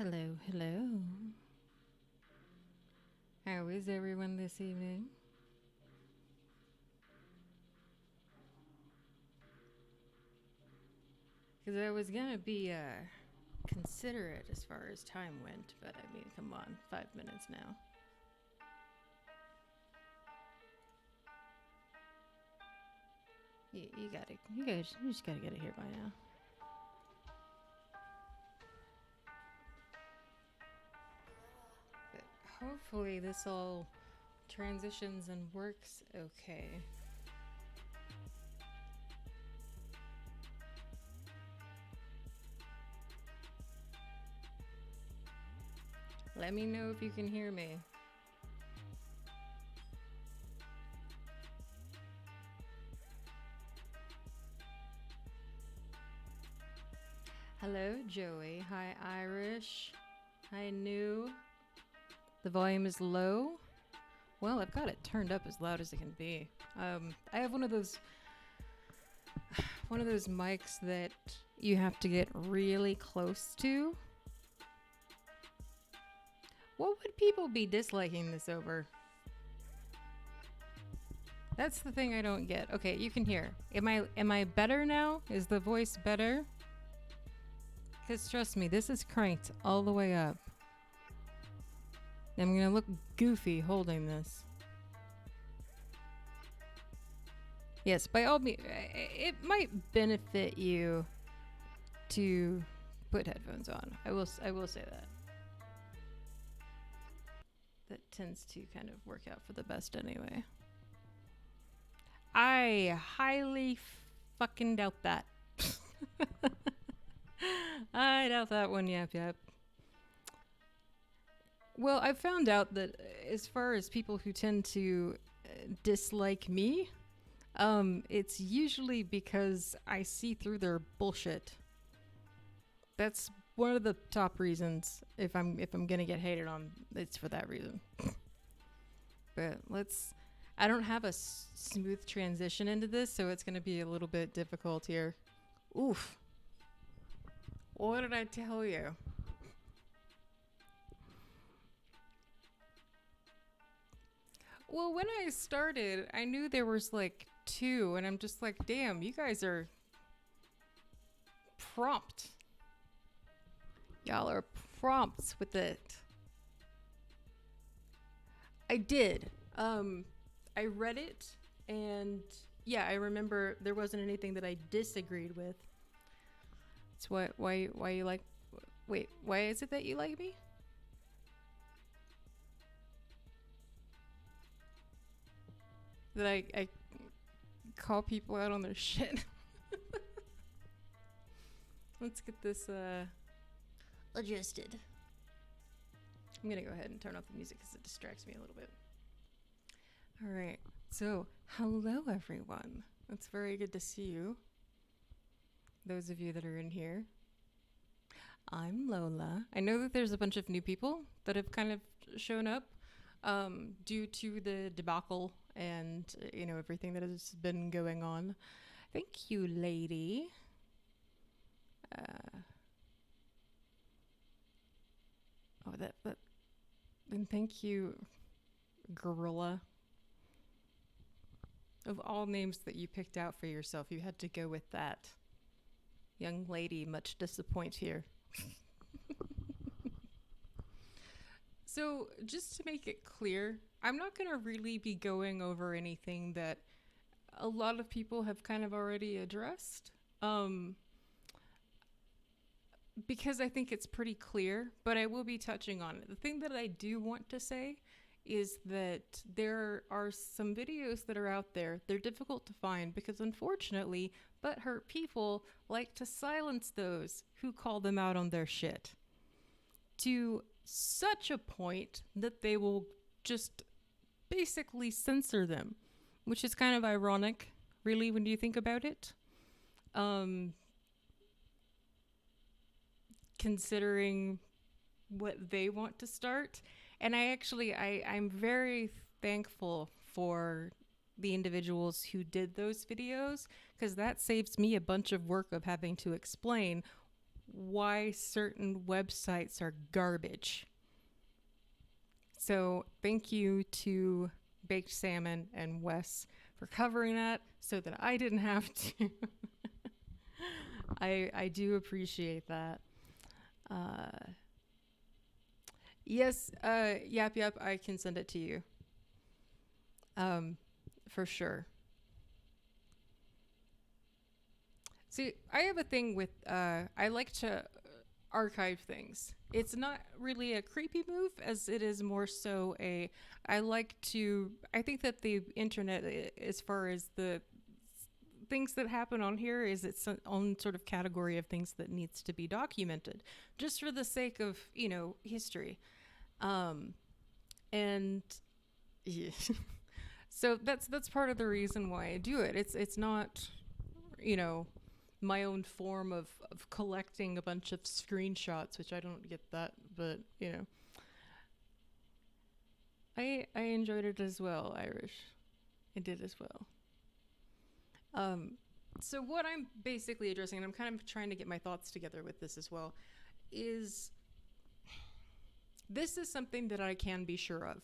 Hello, hello. How is everyone this evening? Because I was gonna be considerate as far as time went, but I mean, come on, 5 minutes now. You just gotta get it here by now. But hopefully this all transitions and works okay. Let me know if you can hear me. Hello, Joey. Hi, Irish. Hi, New. The volume is low. Well, I've got it turned up as loud as it can be. I have one of those mics that you have to get really close to. What would people be disliking this over? That's the thing I don't get. Okay, you can hear. Am I better now? Is the voice better? Because trust me, this is cranked all the way up. I'm gonna look goofy holding this. Yes, by all means, it might benefit you to put headphones on. I will say that. That tends to kind of work out for the best anyway. I highly fucking doubt that. I doubt that one, yep. Well, I found out that as far as people who tend to dislike me, it's usually because I see through their bullshit. That's one of the top reasons. If I'm gonna get hated on, it's for that reason. But I don't have a smooth transition into this, so it's gonna be a little bit difficult here. Oof. What did I tell you? Well, when I started, I knew there was like 2, and I'm just like, damn, you guys are prompt. Y'all are prompts with it. I did. I read it, and yeah, I remember there wasn't anything that I disagreed with. It's why you like. Wait, why is it that you like me? That I call people out on their shit. Let's get this adjusted. I'm gonna go ahead and turn off the music because it distracts me a little bit. All right, so hello everyone. It's very good to see you. Those of you that are in here. I'm Lola. I know that there's a bunch of new people that have kind of shown up due to the debacle and everything that has been going on. Thank you, lady. And thank you, gorilla. Of all names that you picked out for yourself, you had to go with that. Young lady, much disappoint here. So, just to make it clear, I'm not going to really be going over anything that a lot of people have kind of already addressed. Because I think it's pretty clear, but I will be touching on it. The thing that I do want to say is that there are some videos that are out there. They're difficult to find because, unfortunately, butthurt people like to silence those who call them out on their shit to such a point that they will just basically censor them, which is kind of ironic, really, when you think about it. Considering what they want to start. And I'm very thankful for the individuals who did those videos, because that saves me a bunch of work of having to explain why certain websites are garbage. So thank you to Baked Salmon and Wes for covering that so that I didn't have to. I do appreciate that. Yes, yep, I can send it to you. For sure. See, I have a thing with, I like to archive things. It's not really a creepy move as it is more so I think that the internet, as far as the things that happen on here, is its own sort of category of things that needs to be documented just for the sake of, history. And yeah. So that's part of the reason why I do it. It's not, you know, my own form of collecting a bunch of screenshots, which I don't get that, but I enjoyed it as well, Irish. I did as well. So what I'm basically addressing, and I'm kind of trying to get my thoughts together with this as well, is this is something that I can be sure of.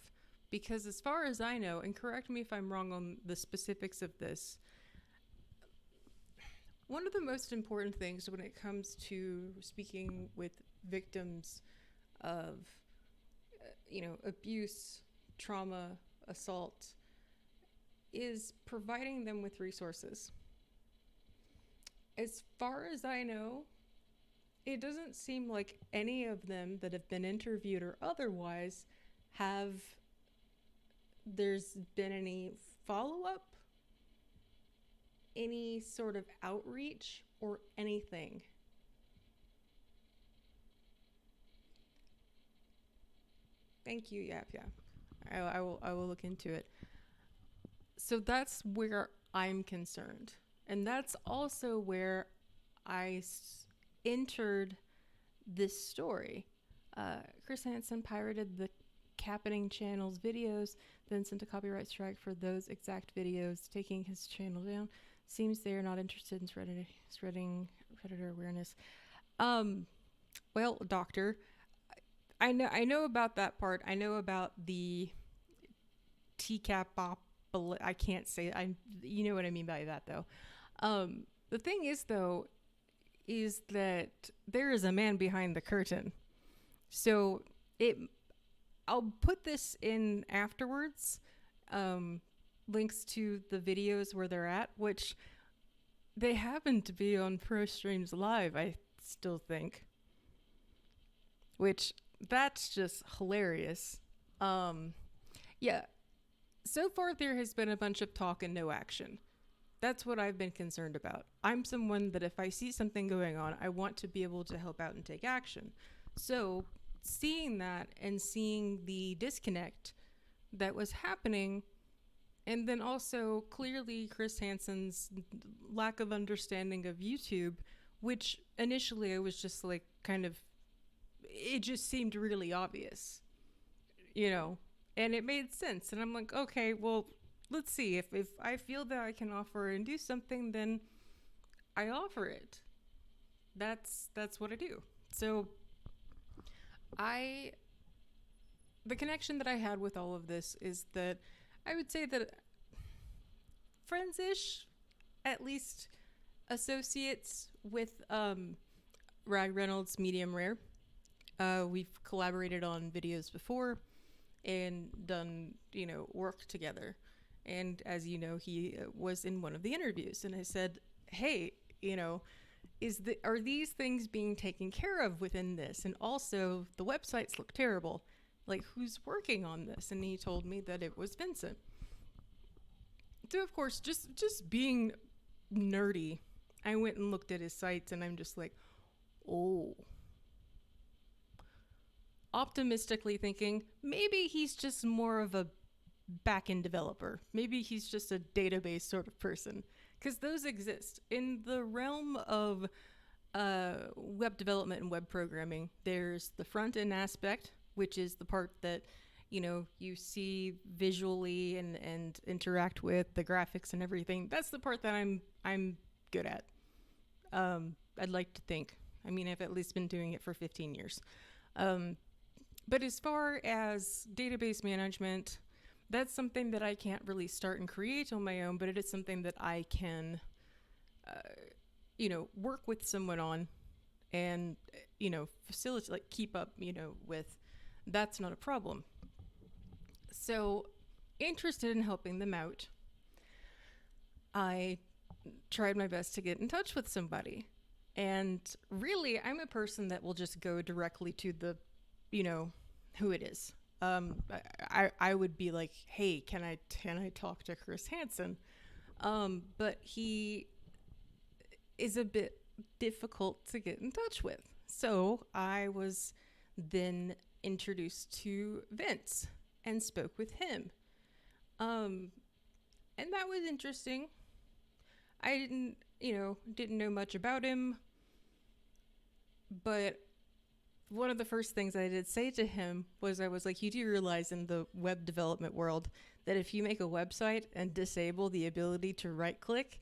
Because as far as I know, and correct me if I'm wrong on the specifics of this, one of the most important things when it comes to speaking with victims of, abuse, trauma, assault, is providing them with resources. As far as I know, it doesn't seem like any of them that have been interviewed or otherwise there's been any follow-up, any sort of outreach, or anything. Thank you, Yap. Yeah, I will look into it. So that's where I'm concerned, and that's also where entered this story. Chris Hansen pirated the Cappening channel's videos, then sent a copyright strike for those exact videos, taking his channel down. Seems they are not interested in spreading predator awareness. Well, doctor, I know about that part. I know about the TCAP I can't say you know what I mean by that though. The thing is though is that there is a man behind the curtain. So I'll put this in afterwards. Links to the videos where they're at, which they happen to be on Pro Streams Live, I still think. Which that's just hilarious. Yeah. So far there has been a bunch of talk and no action. That's what I've been concerned about. I'm someone that if I see something going on, I want to be able to help out and take action. So seeing that and seeing the disconnect that was happening, and then also clearly Chris Hansen's lack of understanding of YouTube, which initially I was just like it just seemed really obvious, and it made sense. And I'm like, okay, well, let's see. If I feel that I can offer and do something, then I offer it. That's what I do. So the connection that I had with all of this is that I would say that friends-ish, at least associates with Rag Reynolds Medium Rare. We've collaborated on videos before and done, work together. And as you know, he was in one of the interviews, and I said, hey, are these things being taken care of within this? And also, the websites look terrible. Like, who's working on this? And he told me that it was Vincent. So, of course, just being nerdy, I went and looked at his sites, and I'm just like, oh. Optimistically thinking, maybe he's just more of a back-end developer. Maybe he's just a database sort of person. Because those exist. In the realm of web development and web programming, there's the front-end aspect, which is the part that, you see visually and interact with, the graphics and everything. That's the part that I'm good at. I'd like to think. I mean, I've at least been doing it for 15 years. But as far as database management, that's something that I can't really start and create on my own, but it is something that I can, work with someone on and, facilitate, like keep up, with. That's not a problem. So, interested in helping them out, I tried my best to get in touch with somebody. And really, I'm a person that will just go directly to the, who it is. I would be like, hey, can I talk to Chris Hansen? But he is a bit difficult to get in touch with. So I was then introduced to Vince and spoke with him. And that was interesting. I didn't know much about him, but one of the first things I did say to him was, I was like, you do realize in the web development world that if you make a website and disable the ability to right click,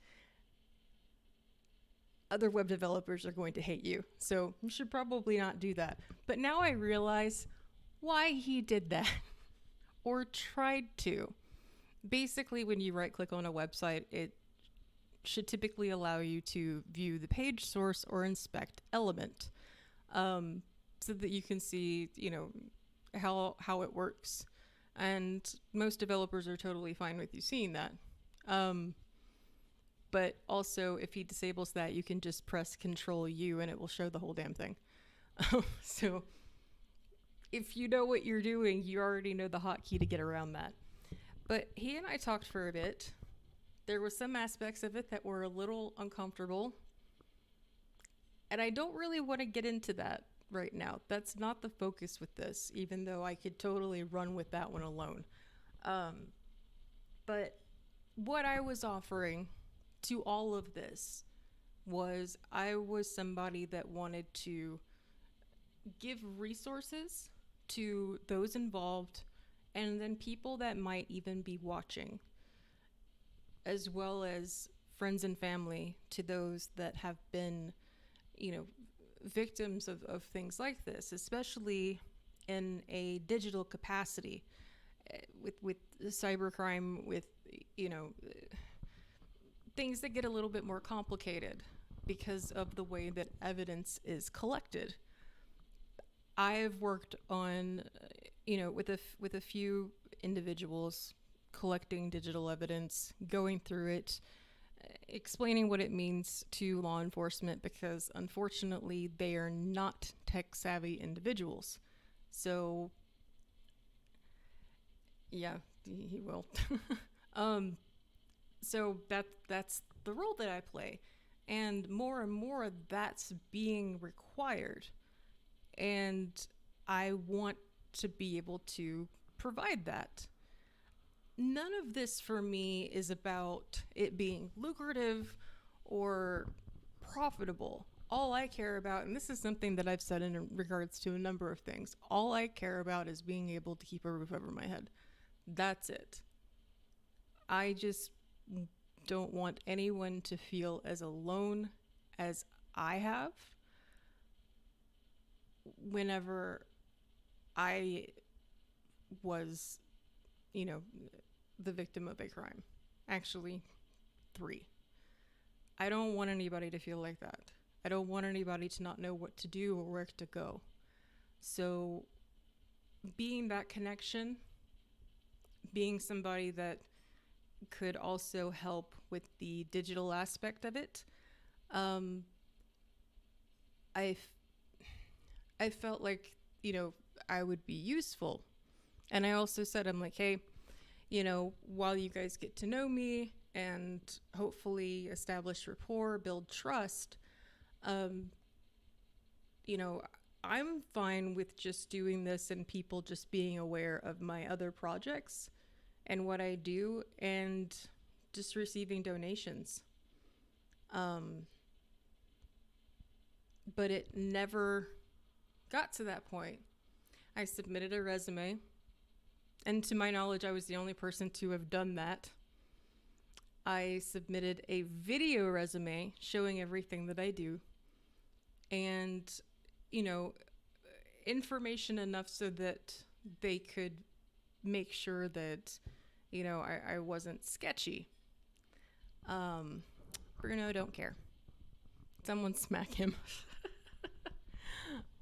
other web developers are going to hate you. So you should probably not do that. But now I realize why he did that or tried to. Basically, when you right click on a website, it should typically allow you to view the page source or inspect element. So that you can see, how it works. And most developers are totally fine with you seeing that. But also, if he disables that, you can just press Control U and it will show the whole damn thing. So if you know what you're doing, you already know the hotkey to get around that. But he and I talked for a bit. There were some aspects of it that were a little uncomfortable. And I don't really want to get into that right now. That's not the focus with this, even though I could totally run with that one alone. But what I was offering to all of this was, I was somebody that wanted to give resources to those involved and then people that might even be watching, as well as friends and family to those that have been, victims of things like this, especially in a digital capacity, with cybercrime, with, things that get a little bit more complicated because of the way that evidence is collected. I've worked on, with a few individuals collecting digital evidence, going through it, explaining what it means to law enforcement, because unfortunately they are not tech savvy individuals. So yeah, he will. So that's the role that I play, and more that's being required, and I want to be able to provide that. None of this for me is about it being lucrative or profitable. All I care about, and this is something that I've said in regards to a number of things, all I care about is being able to keep a roof over my head. That's it. I just don't want anyone to feel as alone as I have whenever I was, the victim of a crime. Actually, 3. I don't want anybody to feel like that. I don't want anybody to not know what to do or where to go. So being that connection, being somebody that could also help with the digital aspect of it, I felt like, I would be useful. And I also said, I'm like, hey, while you guys get to know me and hopefully establish rapport, build trust, I'm fine with just doing this and people just being aware of my other projects and what I do, and just receiving donations. But it never got to that point. I submitted a resume, and to my knowledge, I was the only person to have done that. I submitted a video resume showing everything that I do, and, you know, information enough so that they could make sure that, you know, I wasn't sketchy. Bruno, don't care. Someone smack him.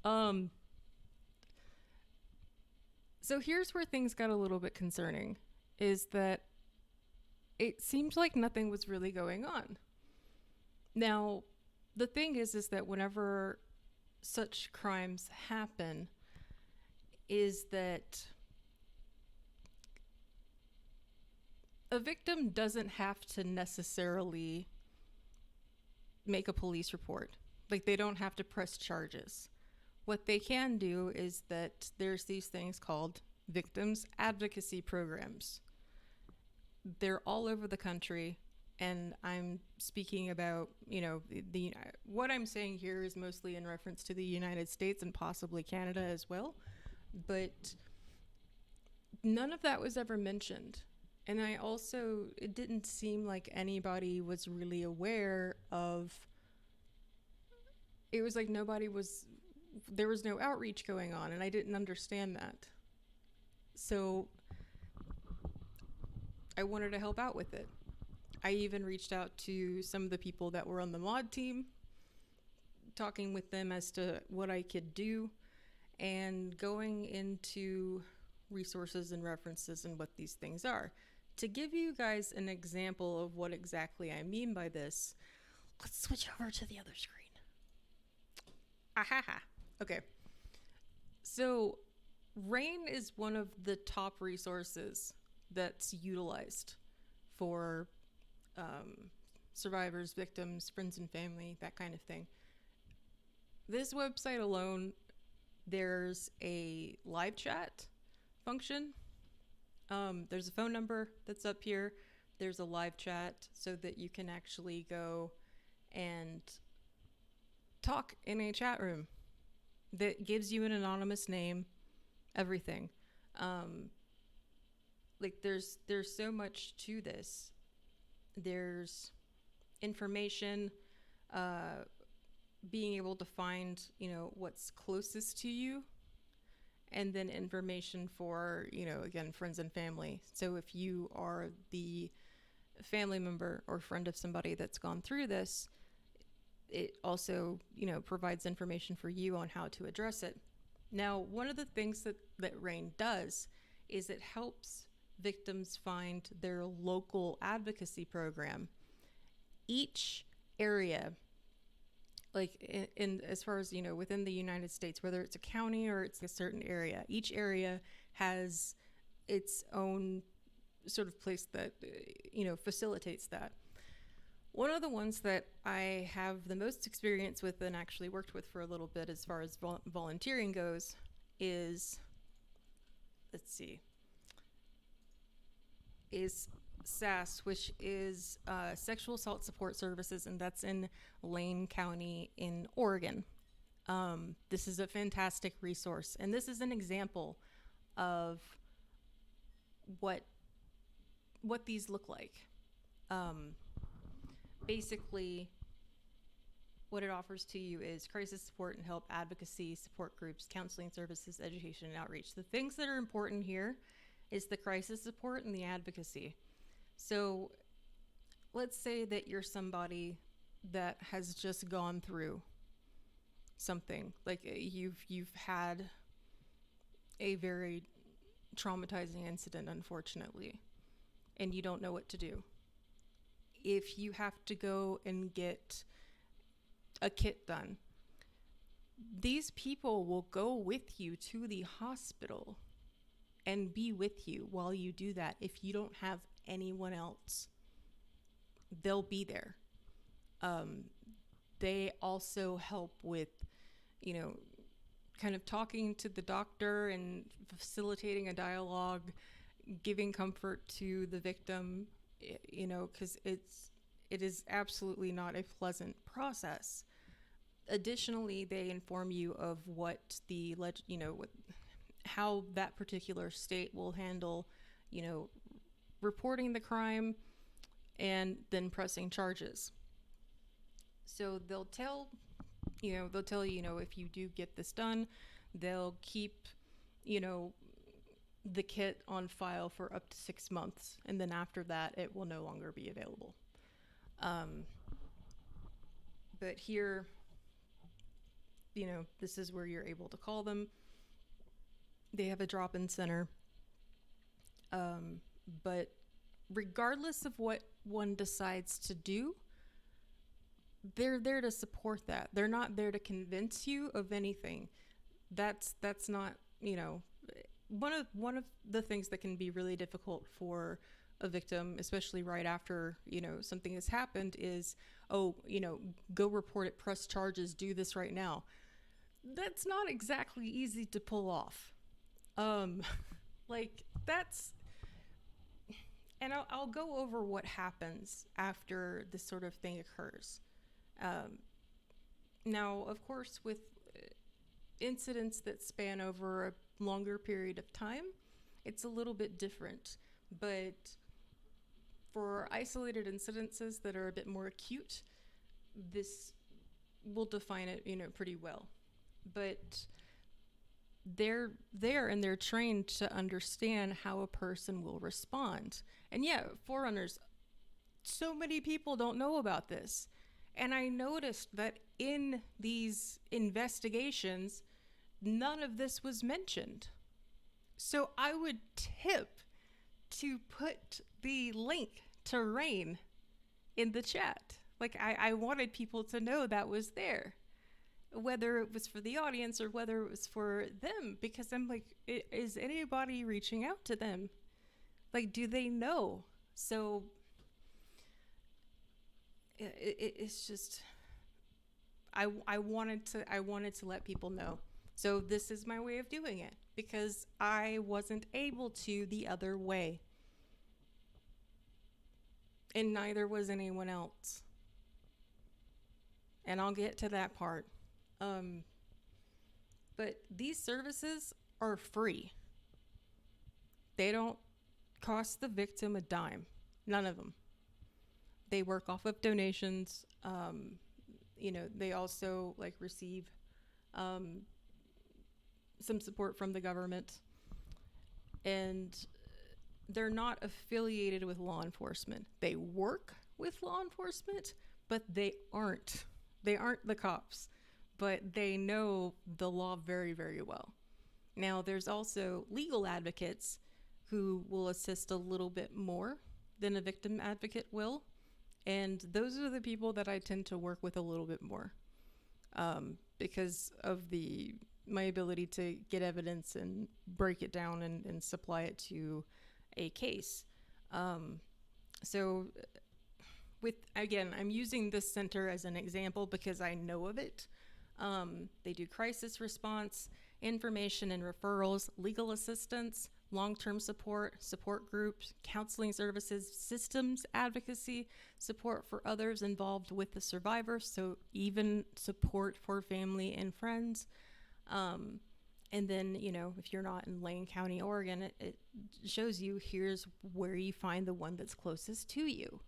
um, so here's where things got a little bit concerning, is that it seemed like nothing was really going on. Now, the thing is that whenever such crimes happen, is that a victim doesn't have to necessarily make a police report. Like, they don't have to press charges. What they can do is that there's these things called victims advocacy programs. They're all over the country, and I'm speaking about, you know, the what I'm saying here is mostly in reference to the United States and possibly Canada as well, but none of that was ever mentioned. And I also, it didn't seem like anybody was really aware of, it was like nobody was, there was no outreach going on, and I didn't understand that. So I wanted to help out with it. I even reached out to some of the people that were on the mod team, talking with them as to what I could do, and going into resources and references and what these things are. To give you guys an example of what exactly I mean by this, let's switch over to the other screen. Ahaha. Okay. So, RAIN is one of the top resources that's utilized for survivors, victims, friends and family, that kind of thing. This website alone, there's a live chat function. There's a phone number that's up here. There's a live chat so that you can actually go and talk in a chat room that gives you an anonymous name, everything. Like there's so much to this. There's information, being able to find, you know, what's closest to you, and then information for, you know, again, friends and family. So if you are the family member or friend of somebody that's gone through this, it also, you know, provides information for you on how to address it. Now, one of the things that RAIN does is it helps victims find their local advocacy program. Each area, like in as far as, you know, within the United States, whether it's a county or it's a certain area, each area has its own sort of place that, you know, facilitates that. One of the ones that I have the most experience with and actually worked with for a little bit as far as volunteering goes is, let's see, is SAS, which is Sexual Assault Support Services, and that's in Lane County in Oregon. This is a fantastic resource, and this is an example of what these look like. Basically, what it offers to you is crisis support and help, advocacy, support groups, counseling services, education, and outreach. The things that are important here is the crisis support and the advocacy. So let's say that you're somebody that has just gone through something, like you've had a very traumatizing incident, unfortunately, and you don't know what to do. If you have to go and get a kit done, these people will go with you to the hospital and be with you while you do that. If you don't have anyone else, they'll be there. They also help with, you know, kind of talking to the doctor and facilitating a dialogue, giving comfort to the victim, you know, because it is absolutely not a pleasant process. Additionally, they inform you of what the, you know, how that particular state will handle, you know, reporting the crime and then pressing charges. So they'll tell They'll tell you, if you do get this done, they'll keep, you know, the kit on file for up to 6 months, and then after that, it will no longer be available. But here, this is where you're able to call them. They have a drop-in center. But regardless of what one decides to do, they're there to support that. They're not there to convince you of anything. That's not, one of the things that can be really difficult for a victim, especially right after, something has happened, is, go report it, press charges, do this right now. That's not exactly easy to pull off. That's, and I'll go over what happens after this sort of thing occurs. Now, of course, with incidents that span over a longer period of time, it's a little bit different. But for isolated incidences that are a bit more acute, this will define it, pretty well. But they're there and they're trained to understand how a person will respond. And yeah, forerunners, so many people don't know about this. And I noticed that in these investigations, none of this was mentioned. So I would tip to put the link to RAIN in the chat. I wanted people to know that was there, whether it was for the audience or whether it was for them, because I'm like, is anybody reaching out to them? Do they know? So it's just, I wanted to let people know. So this is my way of doing it, because I wasn't able to the other way. And neither was anyone else. And I'll get to that part. But these services are free. They don't cost the victim a dime. None of them. They work off of donations. They also receive some support from the government. And they're not affiliated with law enforcement. They work with law enforcement, but they aren't. They aren't the cops, but they know the law very, very well. Now, there's also legal advocates who will assist a little bit more than a victim advocate will. And those are the people that I tend to work with a little bit more, because of my ability to get evidence and break it down and supply it to a case. So I'm using this center as an example because I know of it. They do crisis response, information and referrals, legal assistance, long-term support groups, counseling services, systems advocacy, support for others involved with the survivor, so even support for family and friends. And then, if you're not in Lane County, Oregon, it shows you here's where you find the one that's closest to you.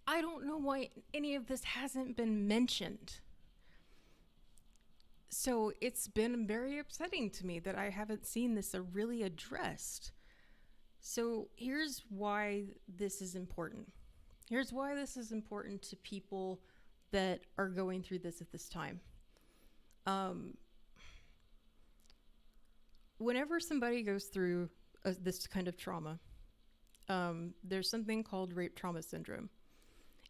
I don't know why any of this hasn't been mentioned. So it's been very upsetting to me that I haven't seen this really addressed. So here's why this is important. Here's why this is important to people that are going through this at this time. Whenever somebody goes through this kind of trauma, there's something called rape trauma syndrome.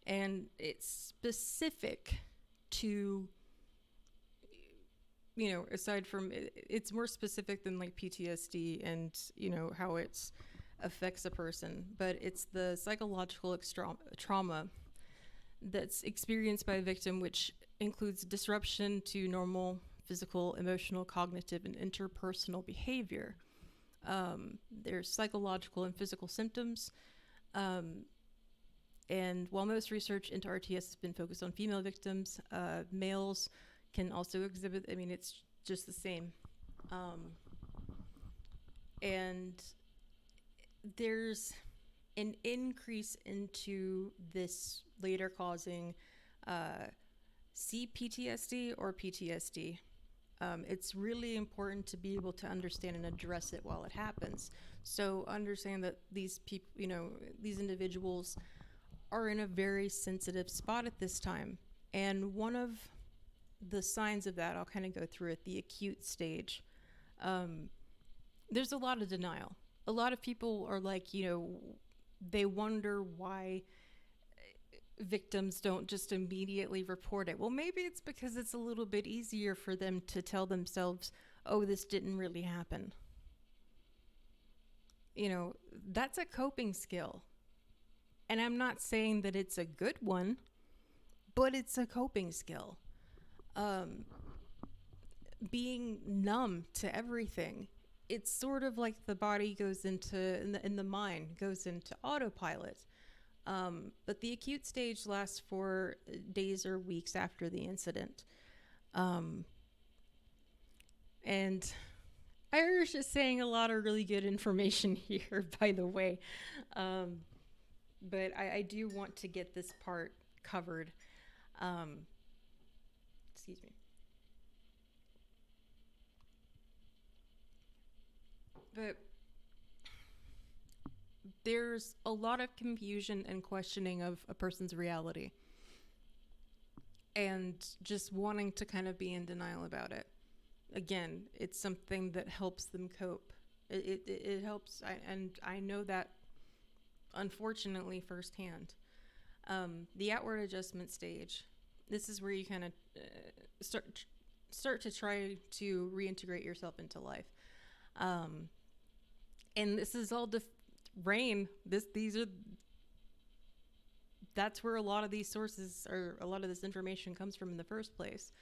And it's specific to, aside from, it's more specific than PTSD and, how it affects a person. But it's the psychological trauma that's experienced by a victim, which includes disruption to normal physical, emotional, cognitive, and interpersonal behavior. There's psychological and physical symptoms. And while most research into RTS has been focused on female victims, males can also exhibit, it's just the same. And there's an increase into this later causing CPTSD or PTSD. It's really important to be able to understand and address it while it happens. So understand that these people, these individuals are in a very sensitive spot at this time. And one of the signs of that, I'll kind of go through it, the acute stage. There's a lot of denial. A lot of people are like, they wonder why victims don't just immediately report it. Well, maybe it's because it's a little bit easier for them to tell themselves, oh, this didn't really happen. That's a coping skill. And I'm not saying that it's a good one, but it's a coping skill. Being numb to everything. It's sort of like the body goes into, in the mind, goes into autopilot. But the acute stage lasts for days or weeks after the incident. And Irish is saying a lot of really good information here, by the way. But I do want to get this part covered. Excuse me. But there's a lot of confusion and questioning of a person's reality. And just wanting to kind of be in denial about it. Again, it's something that helps them cope. It helps, and I know that, unfortunately, firsthand. The outward adjustment stage. This is where you kind of start to try to reintegrate yourself into life. And this is all rain. That's where a lot of these sources or a lot of this information comes from in the first place.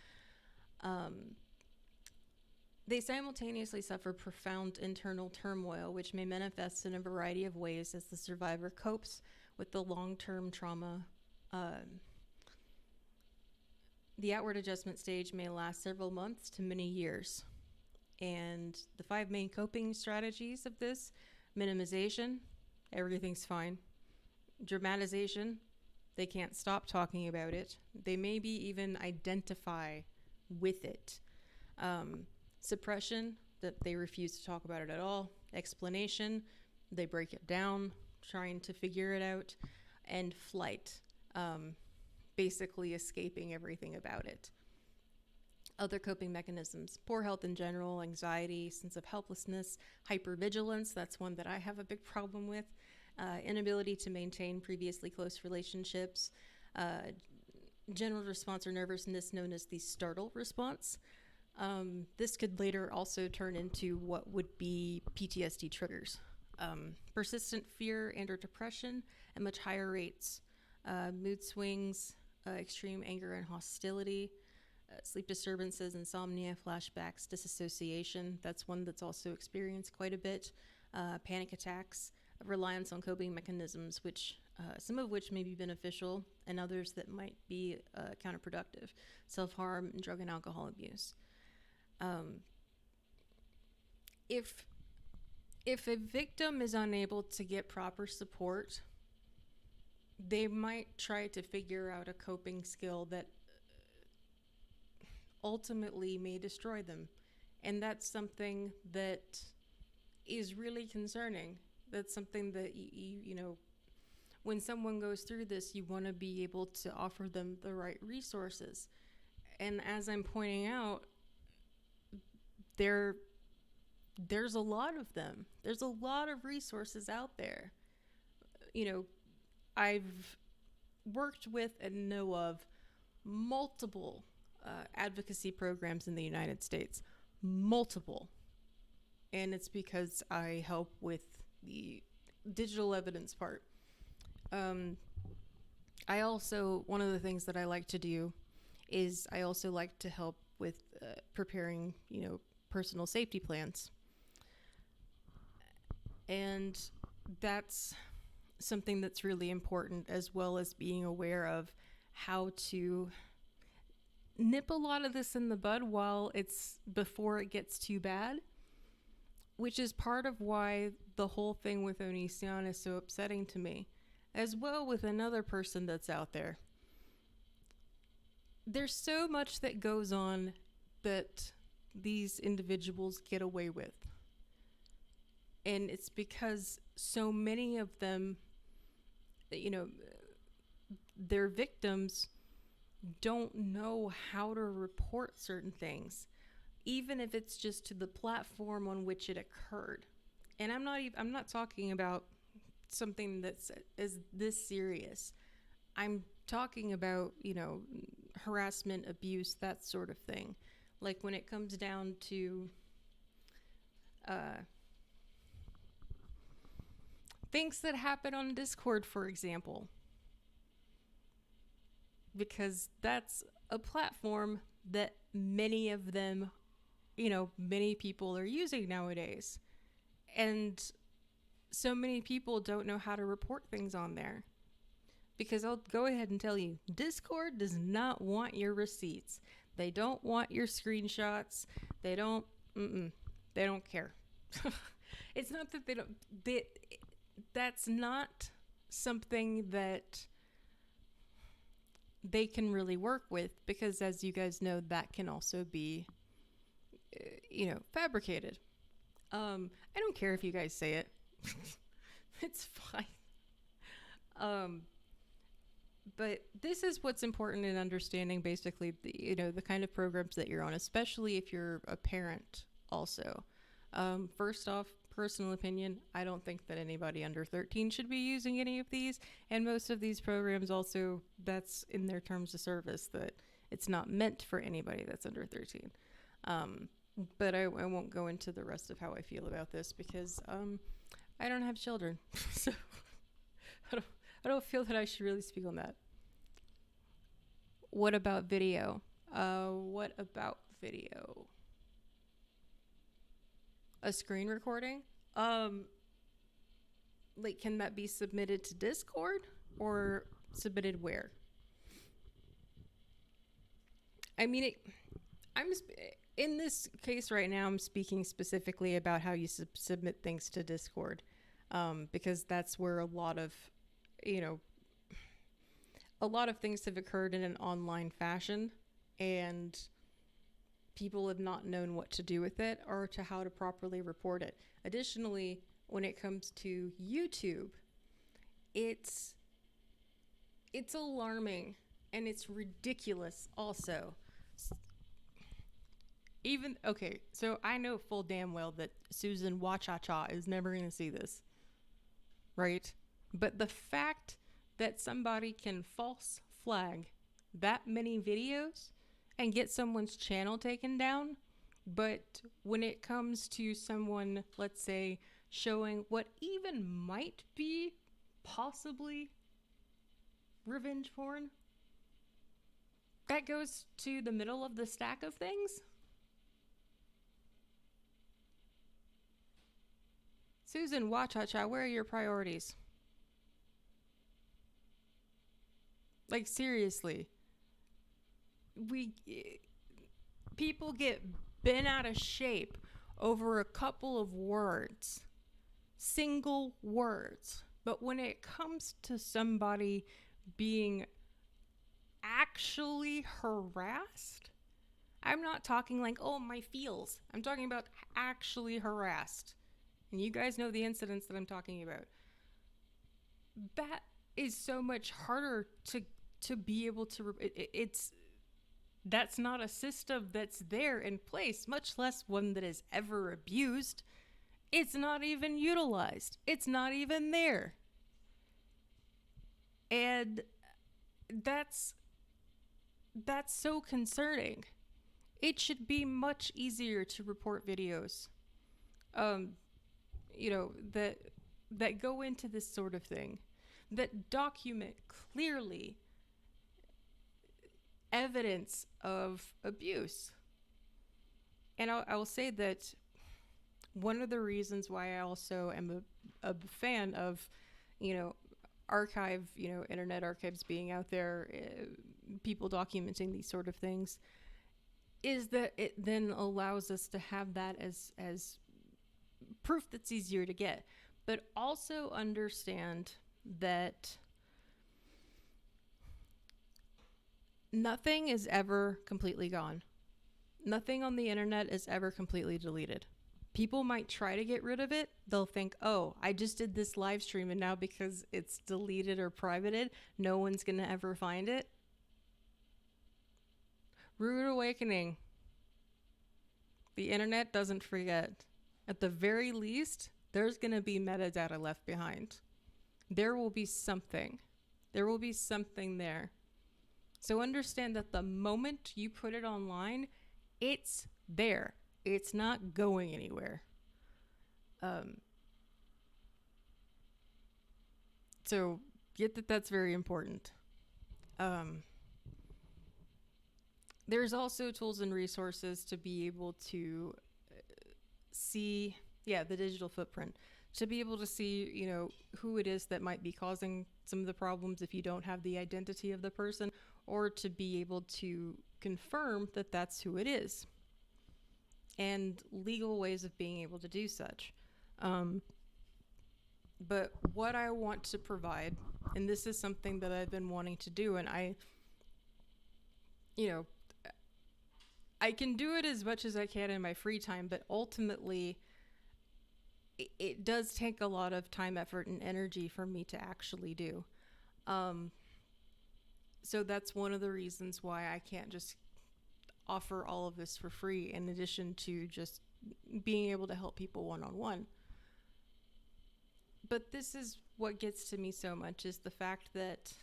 They simultaneously suffer profound internal turmoil, which may manifest in a variety of ways as the survivor copes with the long-term trauma. The outward adjustment stage may last several months to many years. And the 5 main coping strategies of this: minimization, everything's fine. Dramatization, they can't stop talking about it. They maybe even identify with it. Suppression, that they refuse to talk about it at all. Explanation, they break it down, trying to figure it out. And flight, basically escaping everything about it. Other coping mechanisms: poor health in general, anxiety, sense of helplessness, hypervigilance, that's one that I have a big problem with, inability to maintain previously close relationships, general response or nervousness known as the startle response. This could later also turn into what would be PTSD triggers. Persistent fear and or depression at much higher rates, mood swings, extreme anger and hostility, sleep disturbances, insomnia, flashbacks, disassociation. That's one that's also experienced quite a bit. Panic attacks, reliance on coping mechanisms, which some of which may be beneficial and others that might be counterproductive. Self-harm and drug and alcohol abuse. If a victim is unable to get proper support, they might try to figure out a coping skill that ultimately may destroy them. And that's something that is really concerning. That's something that, when someone goes through this, you want to be able to offer them the right resources. And as I'm pointing out, there's a lot of them. There's a lot of resources out there. I've worked with and know of multiple advocacy programs in the United States. Multiple. And it's because I help with the digital evidence part. I also, one of the things that I like to do is I also like to help with preparing, personal safety plans. And that's something that's really important, as well as being aware of how to nip a lot of this in the bud before it gets too bad. which is part of why the whole thing with ONISION is so upsetting to me, as well with another person that's out there. There's so much that goes on that these individuals get away with. And it's because so many of them, you know, their victims don't know how to report certain things, even if it's just to the platform on which it occurred. And I'm not talking about something that's is this serious. I'm talking about, harassment, abuse, that sort of thing. Like when it comes down to things that happen on Discord, for example. Because that's a platform that many of them, many people are using nowadays. And so many people don't know how to report things on there. Because I'll go ahead and tell you, Discord does not want your receipts. They don't want your screenshots. They don't care. It's not that that's not something that they can really work with, because as you guys know, that can also be, fabricated. I don't care if you guys say it. It's fine. But this is what's important in understanding basically the kind of programs that you're on, especially if you're a parent also. First off, personal opinion, I don't think that anybody under 13 should be using any of these. And most of these programs also, that's in their terms of service, that it's not meant for anybody that's under 13. But I won't go into the rest of how I feel about this because I don't have children. So I don't feel that I should really speak on that. What about video? A screen recording? Like, can that be submitted to Discord or submitted where? I mean, in this case right now, I'm speaking specifically about how you submit things to Discord, because that's where a lot of things have occurred in an online fashion, and people have not known what to do with it or to how to properly report it. Additionally, when it comes to YouTube, it's alarming and it's ridiculous also. So I know full damn well that Susan Wachacha is never going to see this, right? But the fact that somebody can false flag that many videos and get someone's channel taken down, but when it comes to someone, let's say, showing what even might be possibly revenge porn, that goes to the middle of the stack of things. Susan Wachacha, where are your priorities? Like, seriously. People get bent out of shape over a couple of words. Single words. But when it comes to somebody being actually harassed, I'm not talking like, oh, my feels. I'm talking about actually harassed. And you guys know the incidents that I'm talking about. That is so much harder to be able to... That's not a system that's there in place, much less one that is ever abused. It's not even utilized. It's not even there. And that's so concerning. It should be much easier to report videos, that go into this sort of thing, that document clearly evidence of abuse. And I'll say that one of the reasons why I also am a fan of, internet archives being out there, people documenting these sort of things, is that it then allows us to have that as proof that's easier to get. But also understand that nothing is ever completely gone. Nothing on the internet is ever completely deleted. People might try to get rid of it. They'll think, oh, I just did this live stream and now because it's deleted or privated, no one's going to ever find it. Rude awakening. The internet doesn't forget. At the very least, there's going to be metadata left behind. There will be something. There will be something there. So understand that the moment you put it online, it's there. It's not going anywhere. So get that that's very important. There's also tools and resources to be able to see, the digital footprint, to be able to see, who it is that might be causing some of the problems if you don't have the identity of the person, or to be able to confirm that that's who it is, and legal ways of being able to do such. But what I want to provide, and this is something that I've been wanting to do, and I can do it as much as I can in my free time, but ultimately it does take a lot of time, effort, and energy for me to actually do. So that's one of the reasons why I can't just offer all of this for free, in addition to just being able to help people one-on-one. But this is what gets to me so much, is the fact that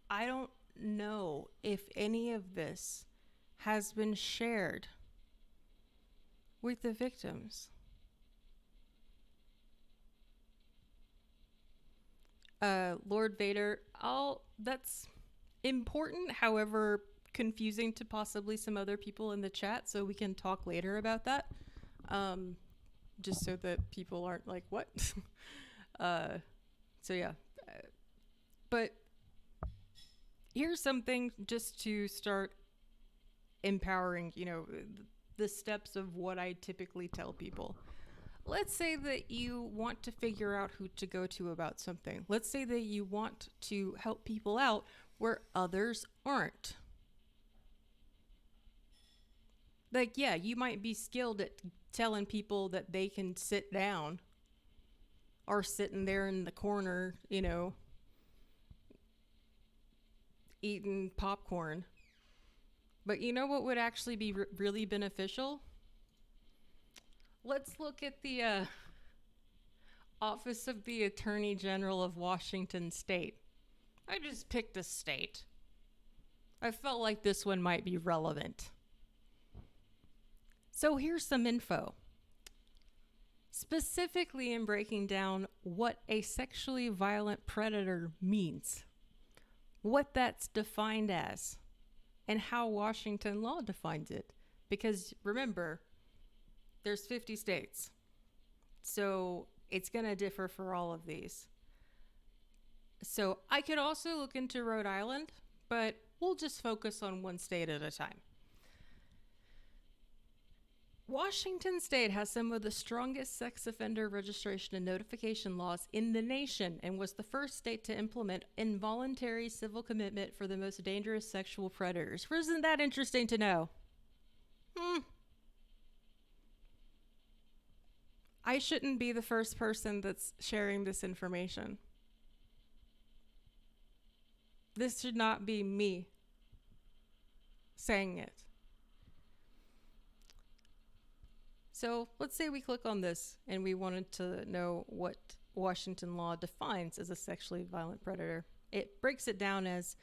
I don't know if any of this has been shared with the victims. Lord Vader, that's important, however confusing to possibly some other people in the chat, so we can talk later about that. Just so that people aren't like, what? But here's something just to start empowering, the steps of what I typically tell people. Let's say that you want to figure out who to go to about something. Let's say that you want to help people out where others aren't. Like, you might be skilled at telling people that they can sit down, or sitting there in the corner, eating popcorn. But you know what would actually be really beneficial? Let's look at the Office of the Attorney General of Washington State. I just picked a state. I felt like this one might be relevant. So here's some info. Specifically in breaking down what a sexually violent predator means, what that's defined as, and how Washington law defines it. Because remember, there's 50 states. So it's going to differ for all of these. So I could also look into Rhode Island, but we'll just focus on one state at a time. Washington State has some of the strongest sex offender registration and notification laws in the nation, and was the first state to implement involuntary civil commitment for the most dangerous sexual predators. Isn't that interesting to know? I shouldn't be the first person that's sharing this information. This should not be me saying it. So let's say we click on this and we wanted to know what Washington law defines as a sexually violent predator. It breaks it down as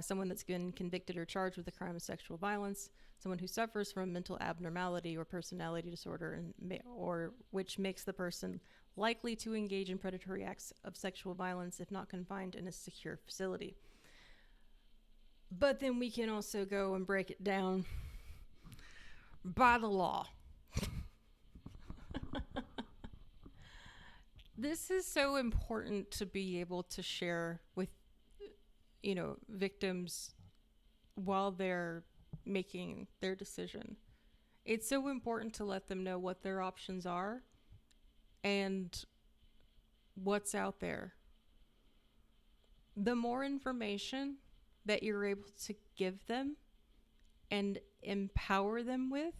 someone that's been convicted or charged with a crime of sexual violence, someone who suffers from mental abnormality or personality disorder, or which makes the person likely to engage in predatory acts of sexual violence if not confined in a secure facility. But then we can also go and break it down by the law. This is so important to be able to share with, victims while they're making their decision. It's so important to let them know what their options are and what's out there. The more information that you're able to give them and empower them with,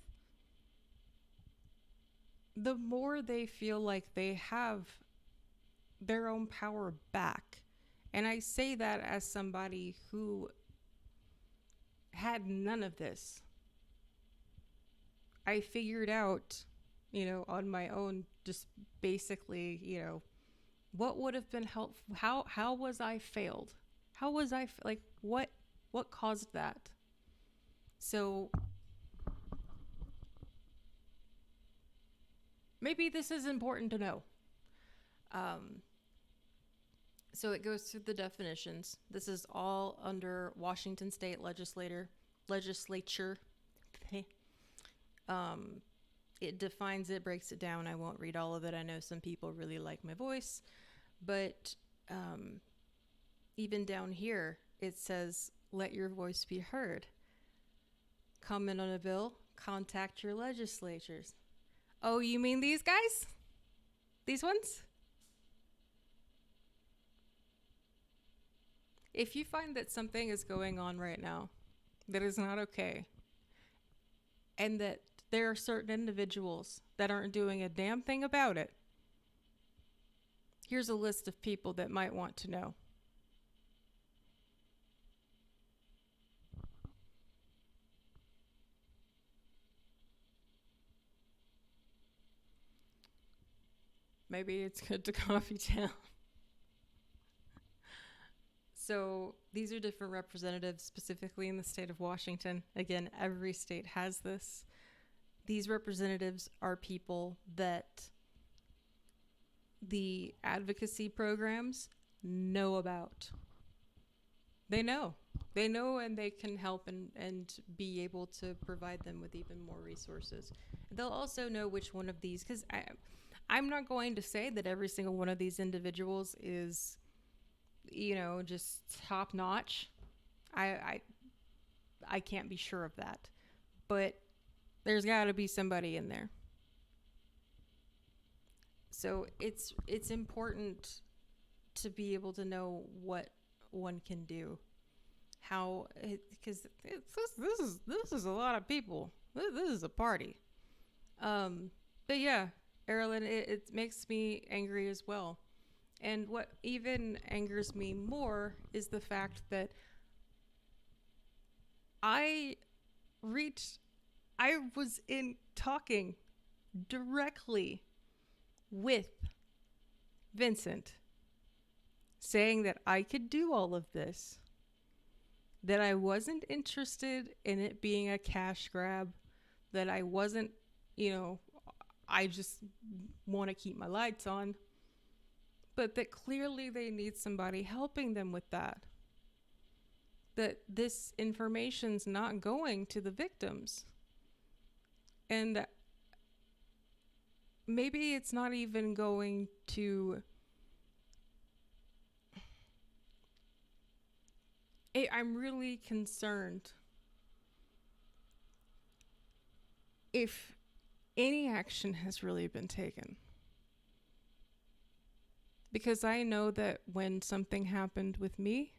the more they feel like they have their own power back. And I say that as somebody who had none of this. I figured out, on my own, just basically, what would have been helpful. How was I failed? How was I like what caused that? So maybe this is important to know. So it goes through the definitions. This is all under Washington State legislature. It defines it, breaks it down. I won't read all of it. I know some people really like my voice, but even down here, it says, let your voice be heard. Comment on a bill, contact your legislatures. Oh, you mean these guys? These ones? If you find that something is going on right now that is not okay, and that there are certain individuals that aren't doing a damn thing about it, here's a list of people that might want to know. Maybe it's good to copy down. So these are different representatives, specifically in the state of Washington. Again, every state has this. These representatives are people that the advocacy programs know about. They know, and they can help and be able to provide them with even more resources. They'll also know which one of these, because I'm not going to say that every single one of these individuals is, just top notch. I can't be sure of that, but there's got to be somebody in there. So it's important to be able to know what one can do, because this is a lot of people. This is a party. But yeah, Erilyn, it makes me angry as well. And what even angers me more is the fact that I was in talking directly with Vincent, saying that I could do all of this, that I wasn't interested in it being a cash grab, that I wasn't, I just want to keep my lights on, but that clearly they need somebody helping them with that. That this information's not going to the victims. And maybe it's not even going to... I'm really concerned if any action has really been taken. Because I know that when something happened with me,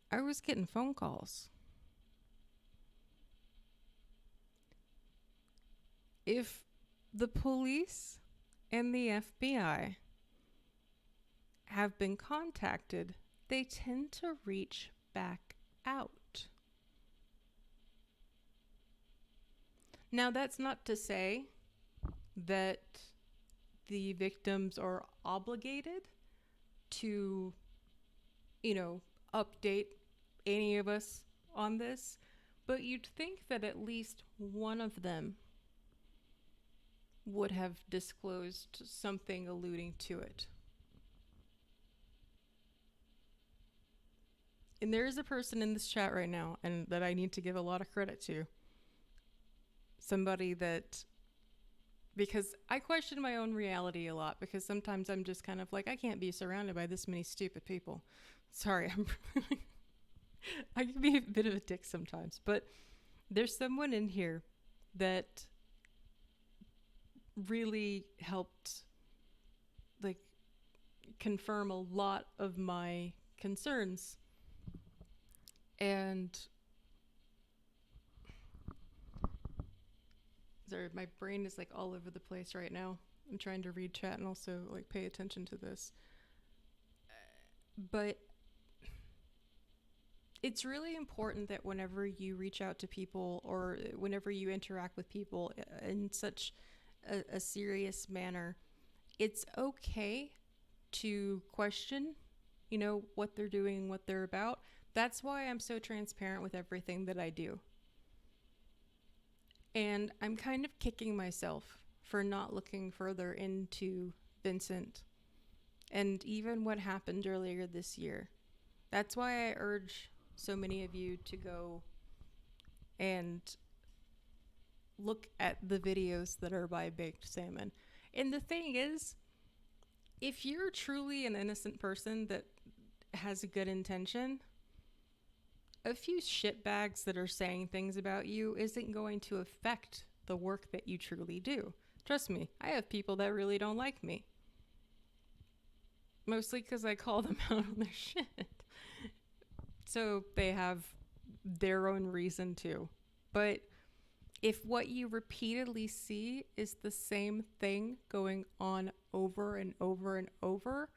I was getting phone calls. If the police and the FBI have been contacted, they tend to reach back out. Now, that's not to say that the victims are obligated to, update any of us on this, but you'd think that at least one of them would have disclosed something alluding to it. And there is a person in this chat right now, and that I need to give a lot of credit to. Somebody that, because I question my own reality a lot, because sometimes I'm just kind of like, I can't be surrounded by this many stupid people. Sorry, I can be a bit of a dick sometimes, but there's someone in here that really helped, like, confirm a lot of my concerns. And sorry, my brain is like all over the place right now. I'm trying to read chat and also like pay attention to this. But it's really important that whenever you reach out to people or whenever you interact with people in such a serious manner, it's okay to question, you know, what they're doing, what they're about. That's why I'm so transparent with everything that I do. And I'm kind of kicking myself for not looking further into Vincent and even what happened earlier this year. That's why I urge so many of you to go and look at the videos that are by Baked Salmon. And the thing is, if you're truly an innocent person that has a good intention, a few shitbags that are saying things about you isn't going to affect the work that you truly do. Trust me, I have people that really don't like me. Mostly because I call them out on their shit. So they have their own reason to. But if what you repeatedly see is the same thing going on over and over and over,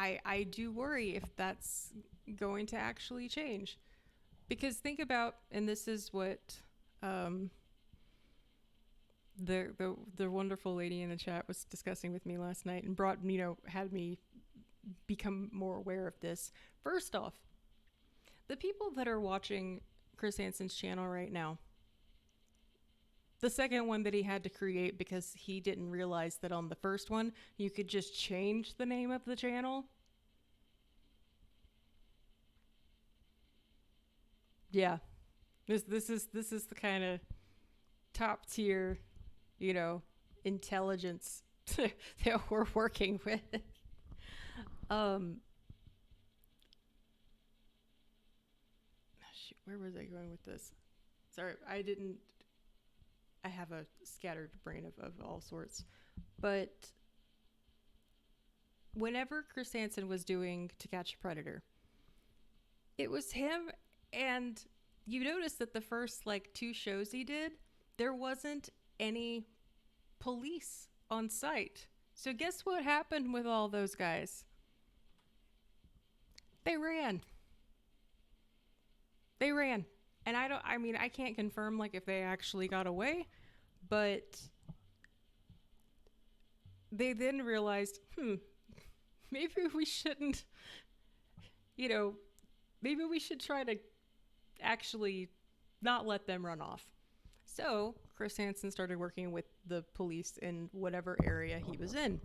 I do worry if that's going to actually change. Because think about, and this is what the wonderful lady in the chat was discussing with me last night and brought, you know, had me become more aware of this. First off, the people that are watching Chris Hansen's channel right now, the second one that he had to create because he didn't realize that on the first one you could just change the name of the channel. Yeah. This is the kind of top tier, you know, intelligence that we're working with. Shoot, where was I going with this? Sorry, I have a scattered brain of all sorts. But whenever Chris Hansen was doing To Catch a Predator, it was him, and you notice that the first like 2 shows he did, there wasn't any police on site. So guess what happened with all those guys? They ran. They ran. And I can't confirm like if they actually got away, but they then realized, maybe we shouldn't, you know, maybe we should try to actually not let them run off. So Chris Hansen started working with the police in whatever area he was in.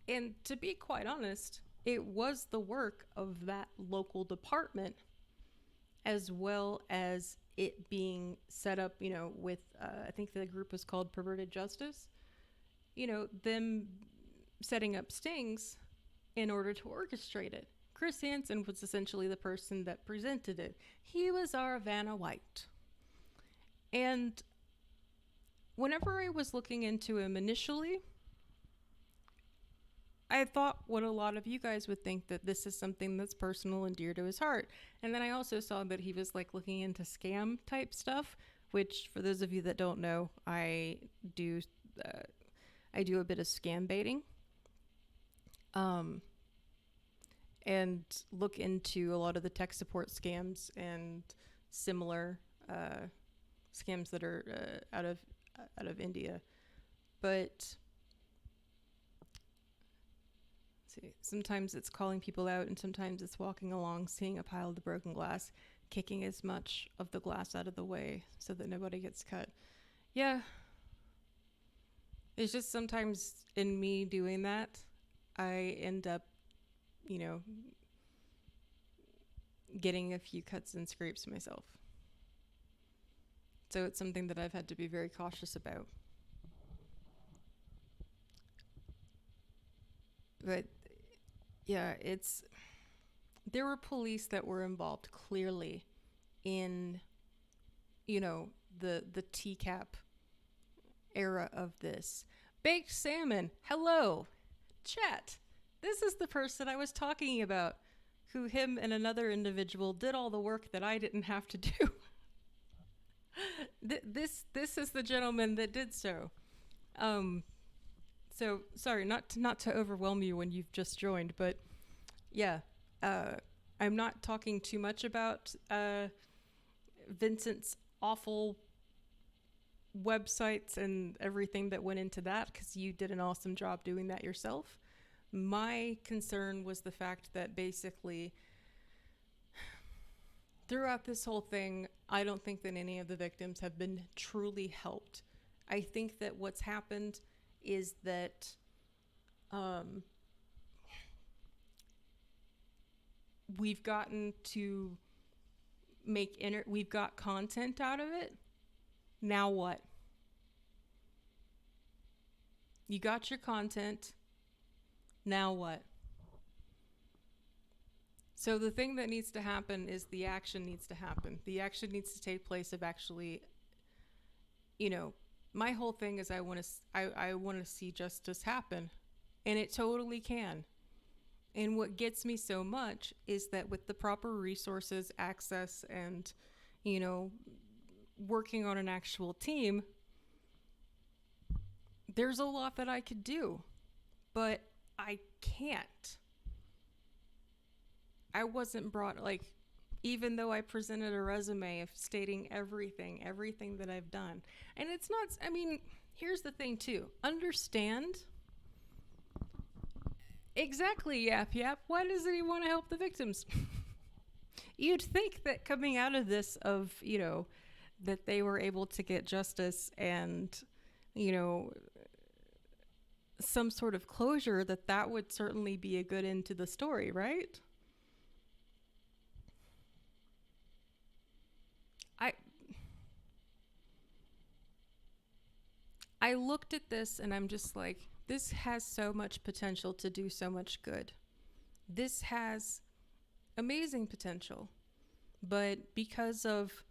And to be quite honest, it was the work of that local department, as well as it being set up, you know, with, I think the group was called Perverted Justice, you know, them setting up stings in order to orchestrate it. Chris Hansen was essentially the person that presented it. He was our Vanna White. And whenever I was looking into him initially, I thought what a lot of you guys would think, that this is something that's personal and dear to his heart. And then I also saw that he was like looking into scam type stuff, which for those of you that don't know, I do a bit of scam baiting. And look into a lot of the tech support scams and similar scams that are out of India. But see, sometimes it's calling people out, and sometimes it's walking along, seeing a pile of broken glass, kicking as much of the glass out of the way so that nobody gets cut. Yeah. It's just sometimes in me doing that, I end up, you know, getting a few cuts and scrapes myself. So it's something that I've had to be very cautious about. But yeah, there were police that were involved clearly in, the TCAP era of this. Baked salmon, hello, chat. This is the person I was talking about, who him and another individual did all the work that I didn't have to do. This is the gentleman that did so. So sorry, not to overwhelm you when you've just joined, but yeah, I'm not talking too much about Vincent's awful websites and everything that went into that, because you did an awesome job doing that yourself. My concern was the fact that basically throughout this whole thing, I don't think that any of the victims have been truly helped. I think that what's happened is that we've gotten to we've got content out of it. Now what? You got your content. Now what? So the thing that needs to happen is the action needs to happen. The action needs to take place of actually, my whole thing is I want to see justice happen, and it totally can. And what gets me so much is that with the proper resources, access, and, working on an actual team, there's a lot that I could do, but I can't. I wasn't brought, even though I presented a resume of stating everything that I've done. And it's not, here's the thing too. Understand. Exactly, Yap. Why doesn't he want to help the victims? You'd think that coming out of this that they were able to get justice and, some sort of closure, that would certainly be a good end to the story, right? I looked at this and I'm just like, this has so much potential to do so much good. This has amazing potential. But because of,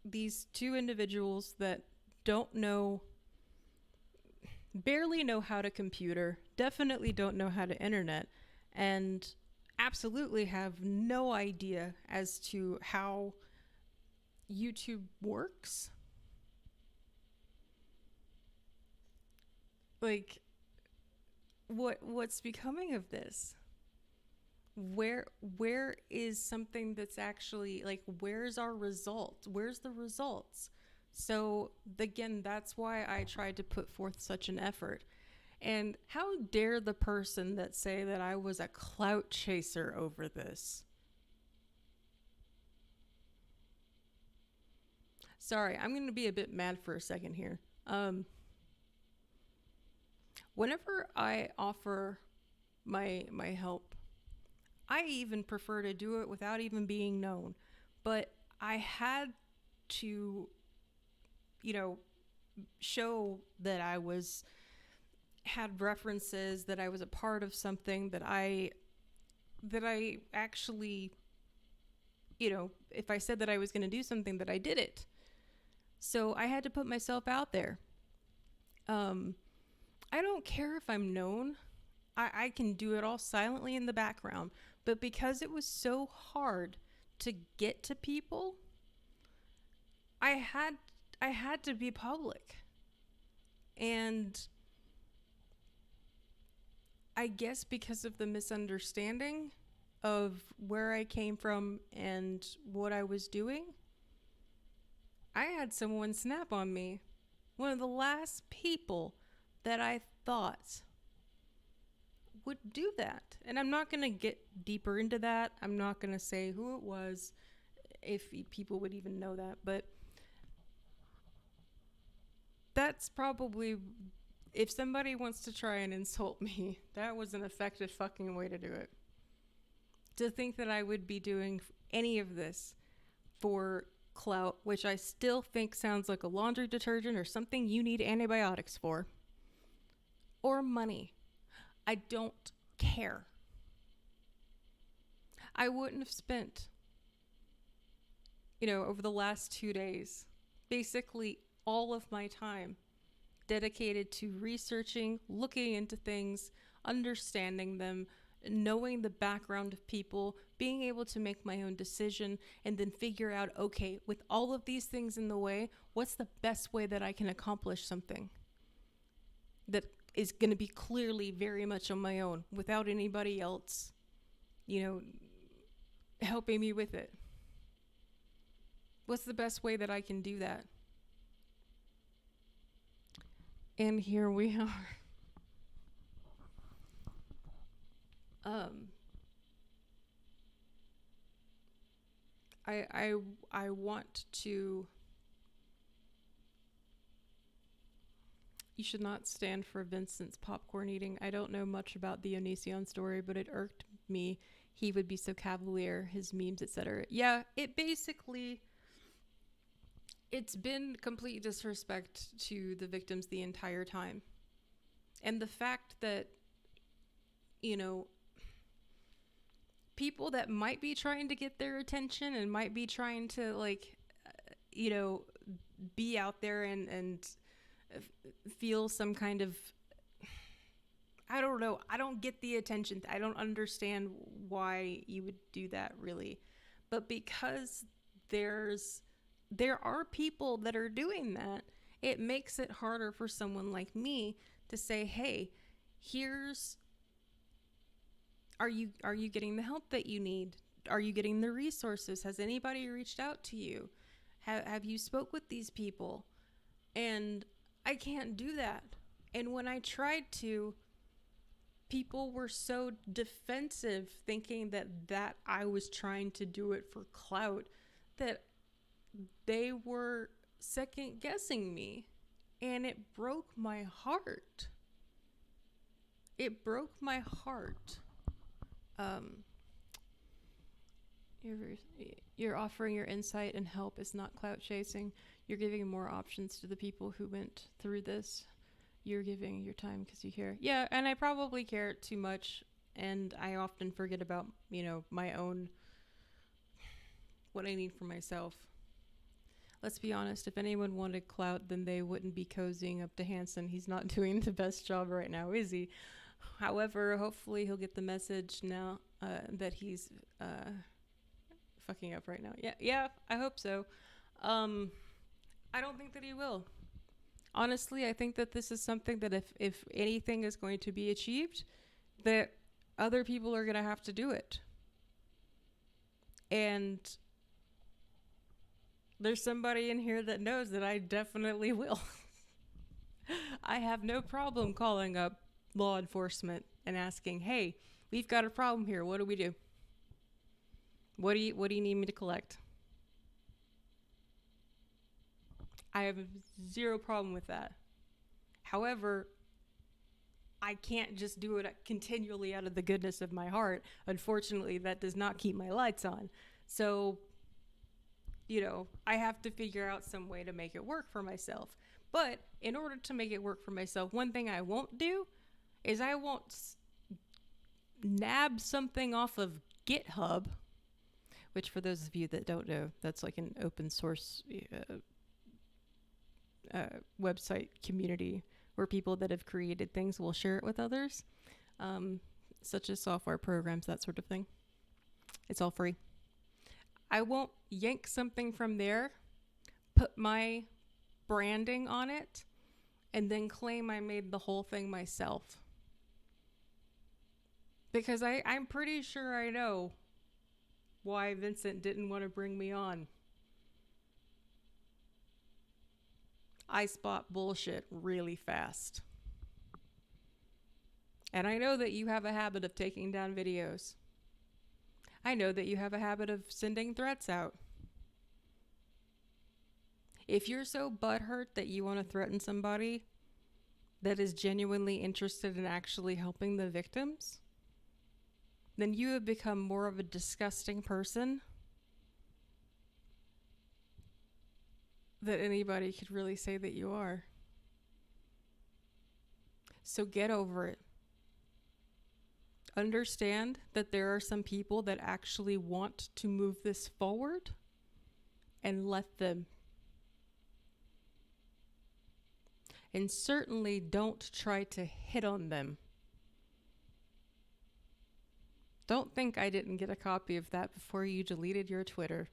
these two individuals that barely know how to computer, definitely don't know how to internet, and absolutely have no idea as to how YouTube works. What's becoming of this? Where is something that's actually, where's our results? Where's the results? So again, that's why I tried to put forth such an effort. And how dare the person that say that I was a clout chaser over this? Sorry, I'm going to be a bit mad for a second here. Whenever I offer my help, I even prefer to do it without even being known. But I had to, show that I had references, that I was a part of something, that I actually, if I said that I was going to do something, that I did it. So I had to put myself out there. I don't care if I'm known. I can do it all silently in the background. But because it was so hard to get to people, I had to be public. And I guess because of the misunderstanding of where I came from and what I was doing, I had someone snap on me. One of the last people that I thought would do that. And I'm not going to get deeper into that. I'm not going to say who it was, if people would even know that. But that's probably, if somebody wants to try and insult me, that was an effective fucking way to do it. To think that I would be doing any of this for clout, which I still think sounds like a laundry detergent or something you need antibiotics for, or money. I don't care. I wouldn't have spent, over the last 2 days, basically all of my time dedicated to researching, looking into things, understanding them, knowing the background of people, being able to make my own decision, and then figure out, okay, with all of these things in the way, what's the best way that I can accomplish something that is going to be clearly very much on my own without anybody else, helping me with it. What's the best way that I can do that? And here we are. I want to. You should not stand for Vincent's popcorn eating. I don't know much about the ONISION story, but it irked me. He would be so cavalier, his memes, etc. Yeah, it's been complete disrespect to the victims the entire time. And the fact that, people that might be trying to get their attention and might be trying to, be out there and feel some kind of, I don't know, I don't get the attention. I don't understand why you would do that, really. But because there are people that are doing that, it makes it harder for someone like me to say, hey, are you getting the help that you need? Are you getting the resources? Has anybody reached out to you? Have you spoke with these people? And I can't do that. And when I tried to, people were so defensive, thinking that I was trying to do it for clout, that they were second guessing me. And it broke my heart. It broke my heart. You're offering your insight and help is not clout chasing. You're giving more options to the people who went through this. You're giving your time because you care. Yeah, and I probably care too much, and I often forget about, my own, what I need for myself. Let's be honest, if anyone wanted clout, then they wouldn't be cozying up to Hansen. He's not doing the best job right now, is he? However, hopefully he'll get the message now that he's fucking up right now. Yeah, I hope so. I don't think that he will. Honestly, I think that this is something that if anything is going to be achieved, that other people are going to have to do it. And there's somebody in here that knows that I definitely will. I have no problem calling up law enforcement and asking, hey, we've got a problem here. What do we do? What do you need me to collect? I have zero problem with that. However, I can't just do it continually out of the goodness of my heart. Unfortunately, that does not keep my lights on. So, I have to figure out some way to make it work for myself. But in order to make it work for myself, one thing I won't do is I won't nab something off of GitHub, which for those of you that don't know, that's like an open source website community where people that have created things will share it with others, such as software programs, that sort of thing. It's all free. I won't yank something from there, put my branding on it, and then claim I made the whole thing myself. Because I'm pretty sure I know why Vincent didn't want to bring me on. I spot bullshit really fast. And I know that you have a habit of taking down videos. I know that you have a habit of sending threats out. If you're so butthurt that you want to threaten somebody that is genuinely interested in actually helping the victims, then you have become more of a disgusting person than anybody could really say that you are. So get over it. Understand that there are some people that actually want to move this forward, and let them. And certainly don't try to hit on them. Don't think I didn't get a copy of that before you deleted your Twitter.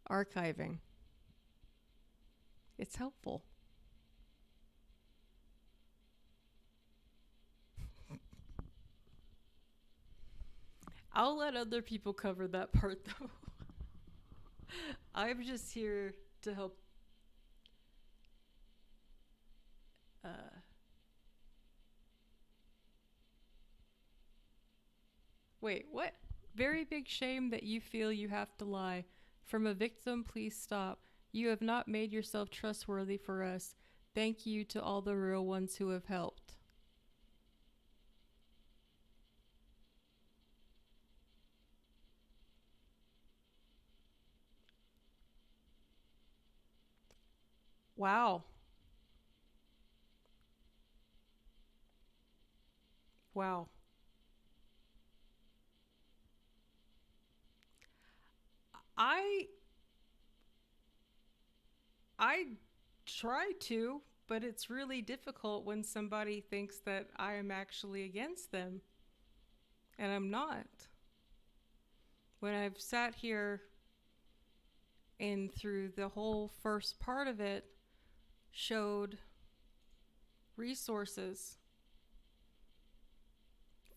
Archiving. It's helpful. I'll let other people cover that part though. I'm just here to help. Wait, what? Very big shame that you feel you have to lie. From a victim, please stop. You have not made yourself trustworthy for us. Thank you to all the real ones who have helped. Wow. Wow. I I try to, but it's really difficult when somebody thinks that I am actually against them, and I'm not. When I've sat here and through the whole first part of it showed resources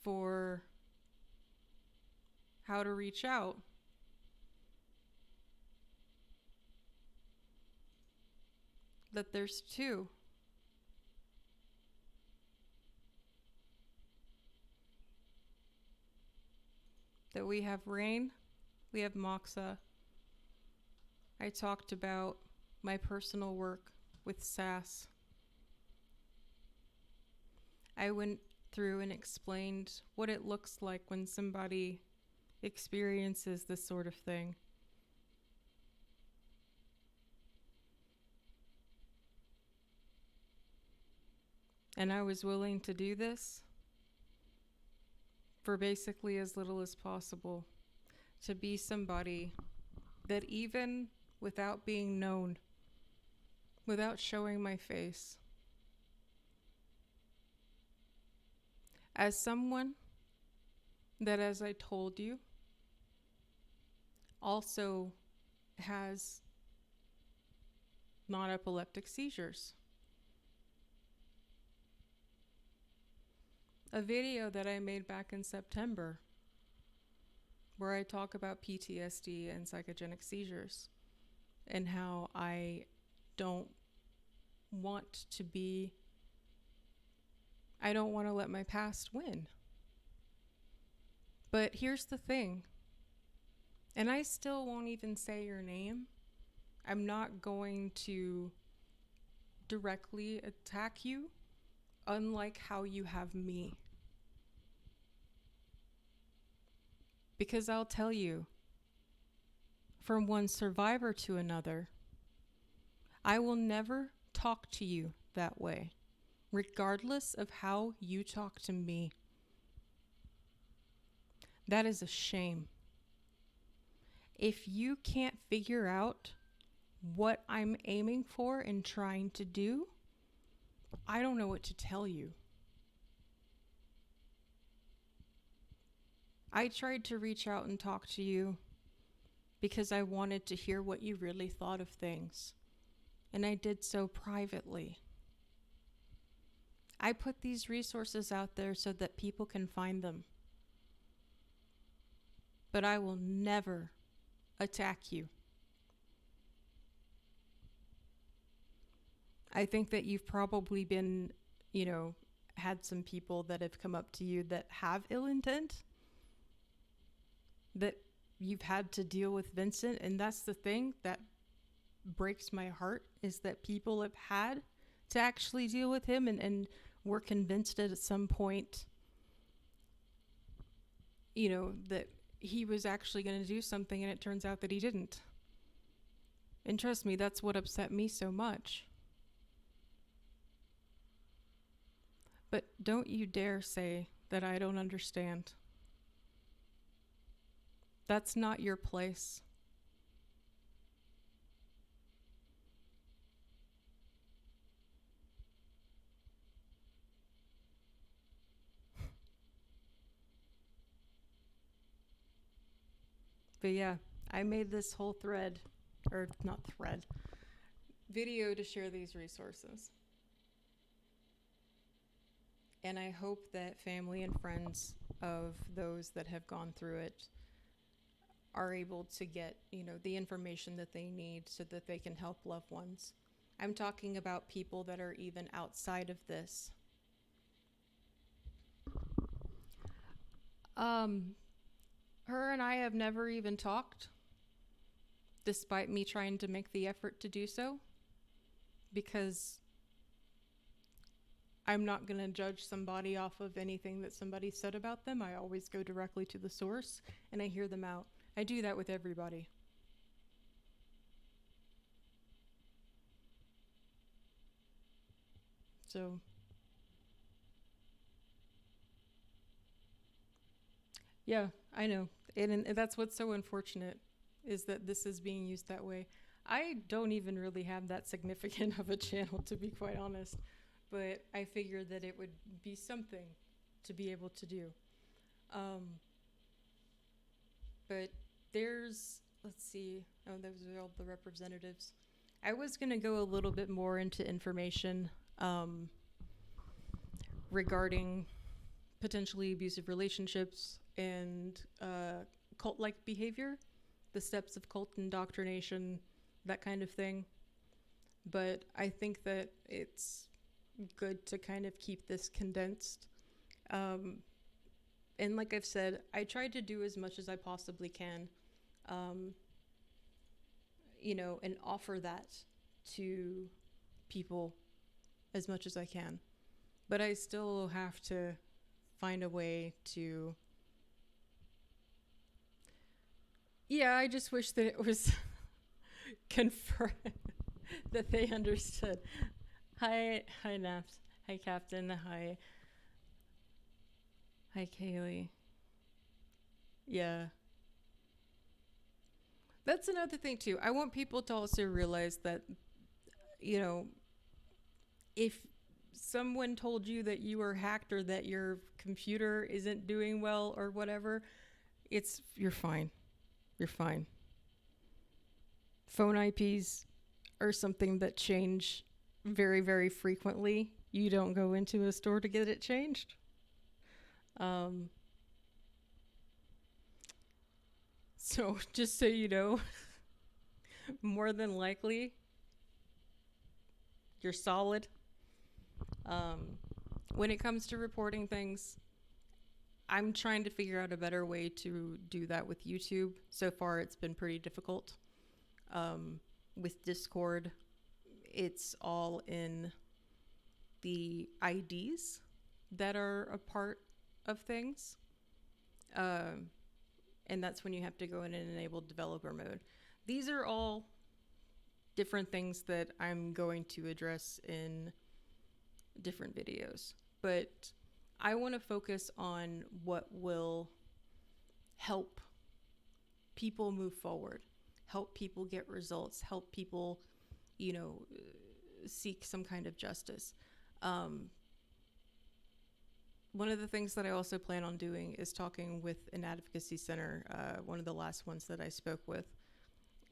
for how to reach out, that there's two. That we have Rain, we have Moxa. I talked about my personal work with SAS. I went through and explained what it looks like when somebody experiences this sort of thing. And I was willing to do this for basically as little as possible, to be somebody that even without being known, without showing my face, as someone that, as I told you, also has non-epileptic seizures. A video that I made back in September where I talk about PTSD and psychogenic seizures and how I don't want to let my past win. But here's the thing, and I still won't even say your name. I'm not going to directly attack you, unlike how you have me. Because I'll tell you, from one survivor to another, I will never talk to you that way, regardless of how you talk to me. That is a shame. If you can't figure out what I'm aiming for and trying to do, I don't know what to tell you. I tried to reach out and talk to you because I wanted to hear what you really thought of things, and I did so privately. I put these resources out there so that people can find them. But I will never attack you. I think that you've probably been, had some people that have come up to you that have ill intent, that you've had to deal with Vincent. And that's the thing that breaks my heart, is that people have had to actually deal with him and were convinced at some point, that he was actually going to do something, and it turns out that he didn't. And trust me, that's what upset me so much. But don't you dare say that I don't understand. That's not your place. But yeah, I made this whole thread, or not thread, video to share these resources. And I hope that family and friends of those that have gone through it are able to get, the information that they need so that they can help loved ones. I'm talking about people that are even outside of this. Her and I have never even talked, despite me trying to make the effort to do so, because I'm not going to judge somebody off of anything that somebody said about them. I always go directly to the source and I hear them out. I do that with everybody. So, yeah, I know. And that's what's so unfortunate, is that this is being used that way. I don't even really have that significant of a channel, to be quite honest, but I figured that it would be something to be able to do. But let's see, oh, those are all the representatives. I was going to go a little bit more into information regarding potentially abusive relationships and cult-like behavior, the steps of cult indoctrination, that kind of thing. But I think that it's good to kind of keep this condensed. And like I've said, I tried to do as much as I possibly can, and offer that to people as much as I can. But I still have to find a way to... Yeah, I just wish that it was confirmed that they understood. Hi, Naps. Hi, Captain. Hi, Kaylee. Yeah. That's another thing, too. I want people to also realize that, if someone told you that you were hacked or that your computer isn't doing well or whatever, you're fine. You're fine. Phone IPs are something that change very, very frequently. You don't go into a store to get it changed. So just so you know, more than likely, you're solid. When it comes to reporting things, I'm trying to figure out a better way to do that with YouTube. So far, it's been pretty difficult. With Discord, it's all in the IDs that are a part of things. And that's when you have to go in and enable developer mode. These are all different things that I'm going to address in different videos. But I want to focus on what will help people move forward, help people get results, help people, seek some kind of justice. One of the things that I also plan on doing is talking with an advocacy center, one of the last ones that I spoke with,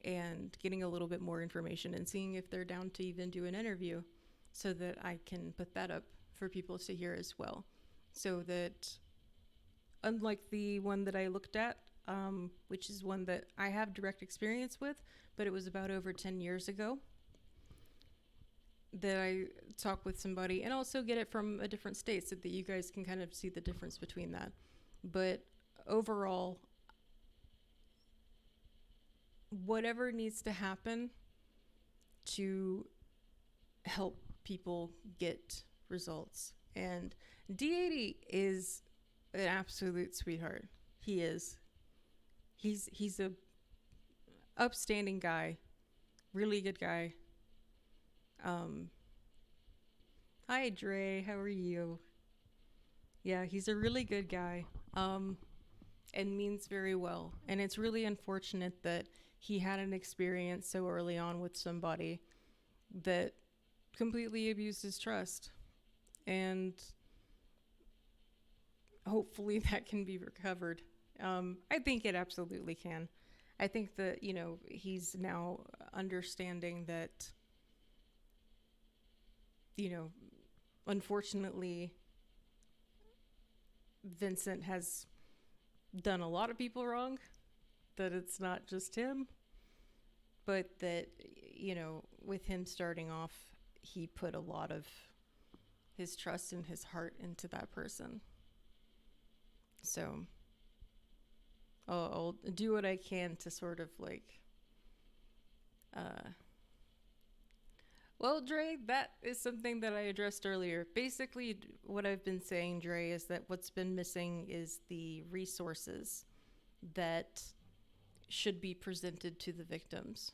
and getting a little bit more information and seeing if they're down to even do an interview so that I can put that up for people to hear as well. So that, unlike the one that I looked at, which is one that I have direct experience with, but it was about over 10 years ago, that I talk with somebody and also get it from a different state so that you guys can kind of see the difference between that. But overall, whatever needs to happen to help people get results. And D80 is an absolute sweetheart. He is. He's a upstanding guy, really good guy. Hi Dre, how are you? Yeah, he's a really good guy. And means very well. And it's really unfortunate that he had an experience so early on with somebody that completely abused his trust. And hopefully that can be recovered. I think it absolutely can. I think that, he's now understanding that, you know, unfortunately, Vincent has done a lot of people wrong, that it's not just him, but that, with him starting off, he put a lot of his trust and his heart into that person. So I'll do what I can to sort of like, well, Dre, that is something that I addressed earlier. Basically, what I've been saying, Dre, is that what's been missing is the resources that should be presented to the victims.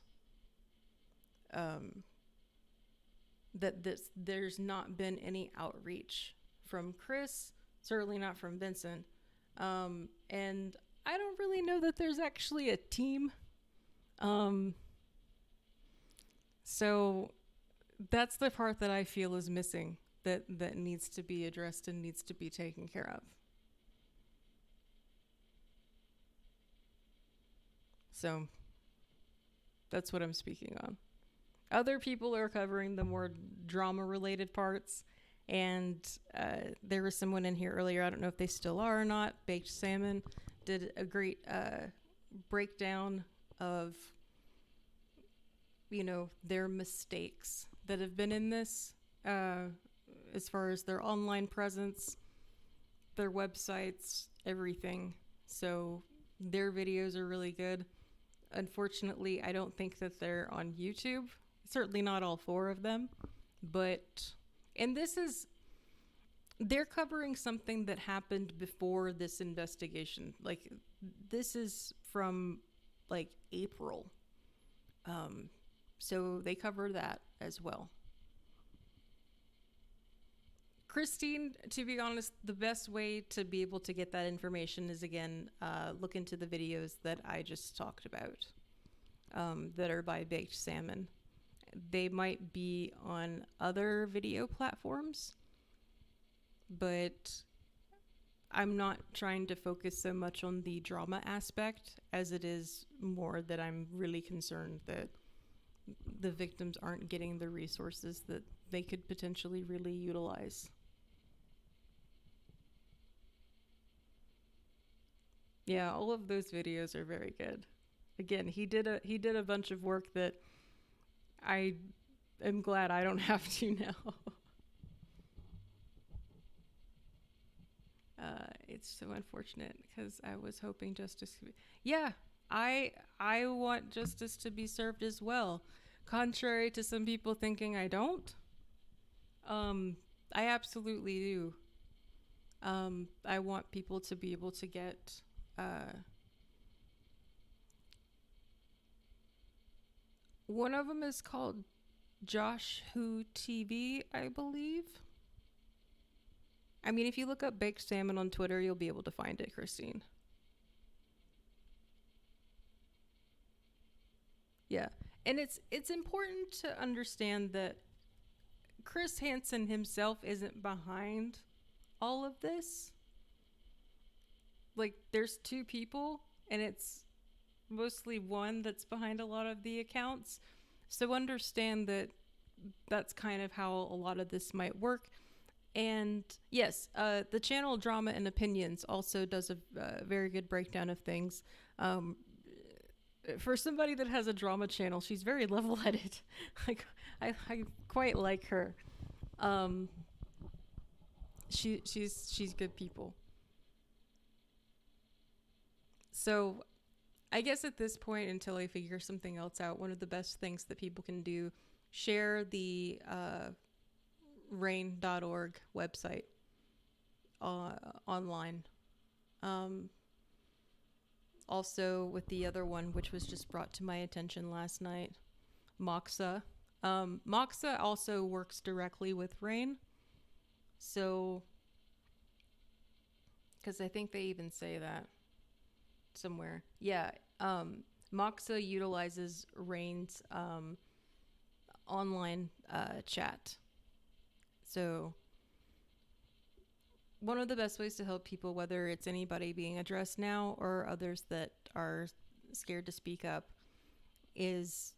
There's not been any outreach from Chris, certainly not from Vincent. And I don't really know that there's actually a team. So that's the part that I feel is missing, that needs to be addressed and needs to be taken care of. So that's what I'm speaking on. Other people are covering the more drama related parts. And there was someone in here earlier, I don't know if they still are or not, Baked Salmon, did a great breakdown of, their mistakes that have been in this, as far as their online presence, their websites, everything. So their videos are really good. Unfortunately, I don't think that they're on YouTube. Certainly not all 4 of them. But, and they're covering something that happened before this investigation. Like, this is from, like, April. So they cover that as well. Christine, to be honest, the best way to be able to get that information is, again, look into the videos that I just talked about, that are by Baked Salmon. They might be on other video platforms, but I'm not trying to focus so much on the drama aspect as it is more that I'm really concerned that the victims aren't getting the resources that they could potentially really utilize. Yeah, all of those videos are very good. Again, he did a bunch of work that I am glad I don't have to now. It's so unfortunate because I was hoping justice could be. Yeah, I want justice to be served as well. Contrary to some people thinking I don't, I absolutely do. I want people to be able to get one of them is called Josh Who TV, I believe. I mean, if you look up Baked Salmon on Twitter, you'll be able to find it, Christine. Yeah. And it's important to understand that Chris Hansen himself isn't behind all of this. Like, there's 2 people, and it's mostly one that's behind a lot of the accounts. So understand that that's kind of how a lot of this might work. And yes, the channel Drama and Opinions also does a very good breakdown of things. For somebody that has a drama channel, she's very level-headed. Like, I quite like her. She's good people. So I guess at this point, until I figure something else out, one of the best things that people can do, share the rain.org website online. Also with the other one, which was just brought to my attention last night, Moxa. Moxa also works directly with Rain. So Because I think they even say that somewhere. Yeah. Moxa utilizes Rain's online chat. So one of the best ways to help people, whether it's anybody being addressed now or others that are scared to speak up, is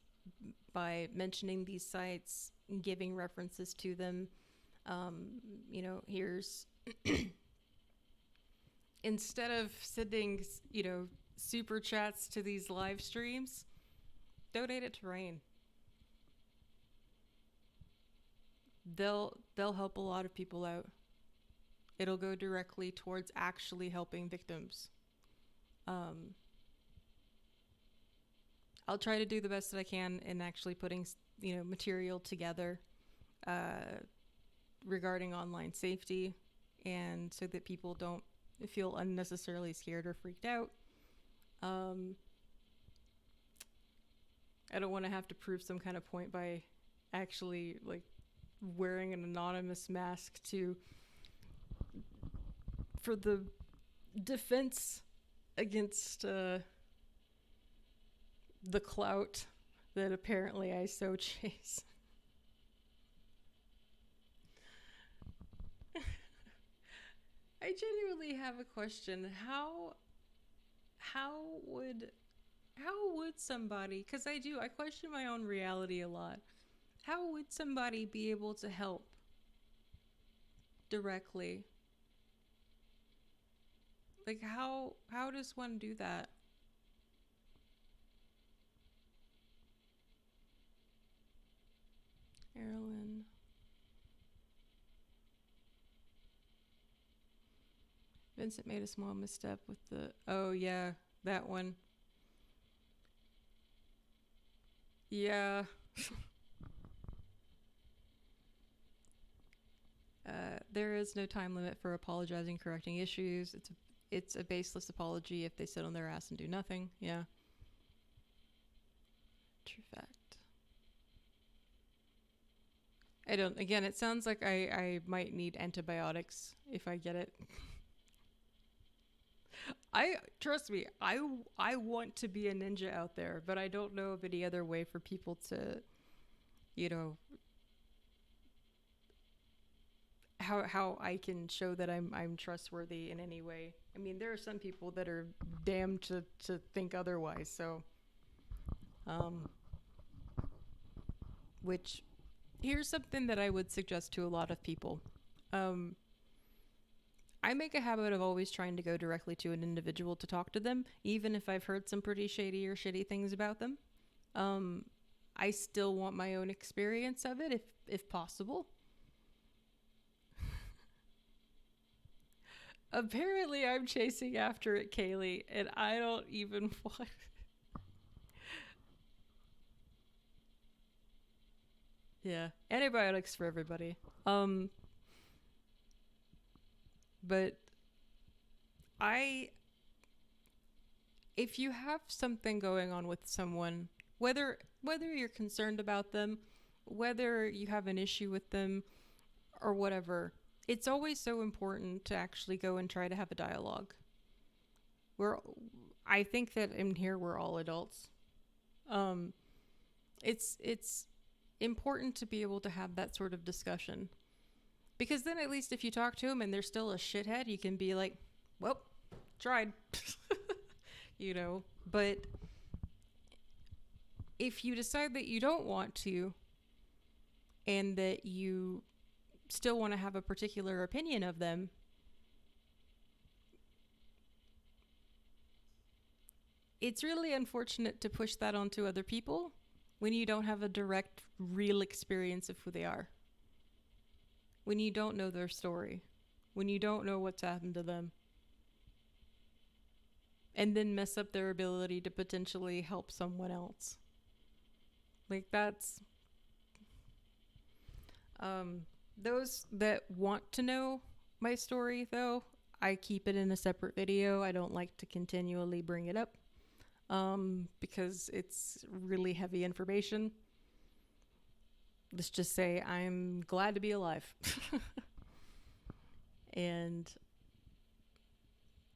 by mentioning these sites, giving references to them. Here's instead of sending, super chats to these live streams, donate it to Rain. They'll help a lot of people out. It'll go directly towards actually helping victims. I'll try to do the best that I can in actually putting, material together regarding online safety, and so that people don't feel unnecessarily scared or freaked out. I don't want to have to prove some kind of point by actually wearing an anonymous mask for the defense against the clout that apparently I so chase. I genuinely have a question. How would somebody, because I question my own reality a lot. How would somebody be able to help directly? How does one do that? Marilyn. Vincent made a small misstep with the... Oh, yeah, that one. Yeah. There is no time limit for apologizing, correcting issues. It's a baseless apology if they sit on their ass and do nothing. Yeah. True fact. Again, it sounds like I might need antibiotics if I get it. Trust me, I want to be a ninja out there, but I don't know of any other way for people to, how I can show that I'm trustworthy in any way. I mean, there are some people that are damned to think otherwise, so which here's something that I would suggest to a lot of people. I make a habit of always trying to go directly to an individual to talk to them, even if I've heard some pretty shady or shitty things about them. I still want my own experience of it, if possible. Apparently, I'm chasing after it, Kaylee, and I don't even want... Yeah, antibiotics for everybody. But if you have something going on with someone, whether you're concerned about them, whether you have an issue with them, or whatever, it's always so important to actually go and try to have a dialogue. I think that in here we're all adults. It's important to be able to have that sort of discussion. Because then at least if you talk to them and they're still a shithead, you can be like, well, tried. But if you decide that you don't want to, and that you still want to have a particular opinion of them, it's really unfortunate to push that onto other people when you don't have a direct, real experience of who they are. When you don't know their story. When you don't know what's happened to them. And then mess up their ability to potentially help someone else. That's... those that want to know my story, though, I keep it in a separate video. I don't like to continually bring it up. Because it's really heavy information. Let's just say I'm glad to be alive. And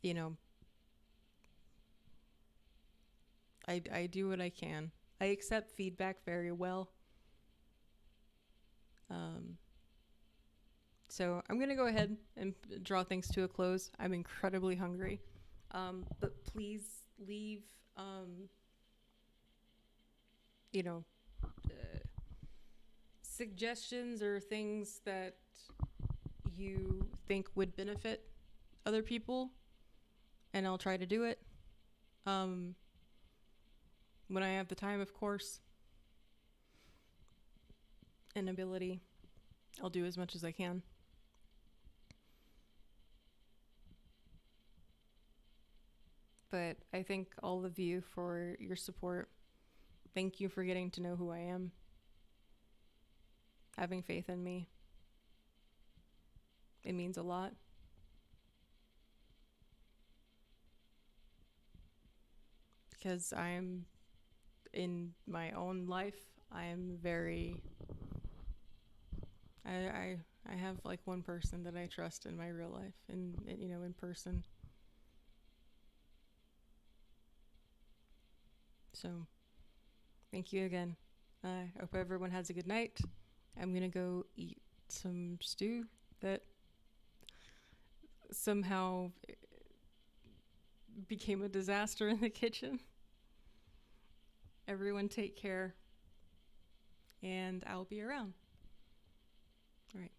you know, I do what I can. I accept feedback very well. So I'm going to go ahead and draw things to a close. I'm incredibly hungry. But please leave, you know, suggestions or things that you think would benefit other people, and I'll try to do it. When I have the time, of course, and ability, I'll do as much as I can. But I thank all of you for your support. Thank you for getting to know who I am, having faith in me. It means a lot. Because I'm, in my own life, I am very... I have like one person that I trust in my real life, and you know, in person. So, thank you again. I hope everyone has a good night. I'm gonna go eat some stew that somehow became a disaster in the kitchen. Everyone take care, and I'll be around. All right.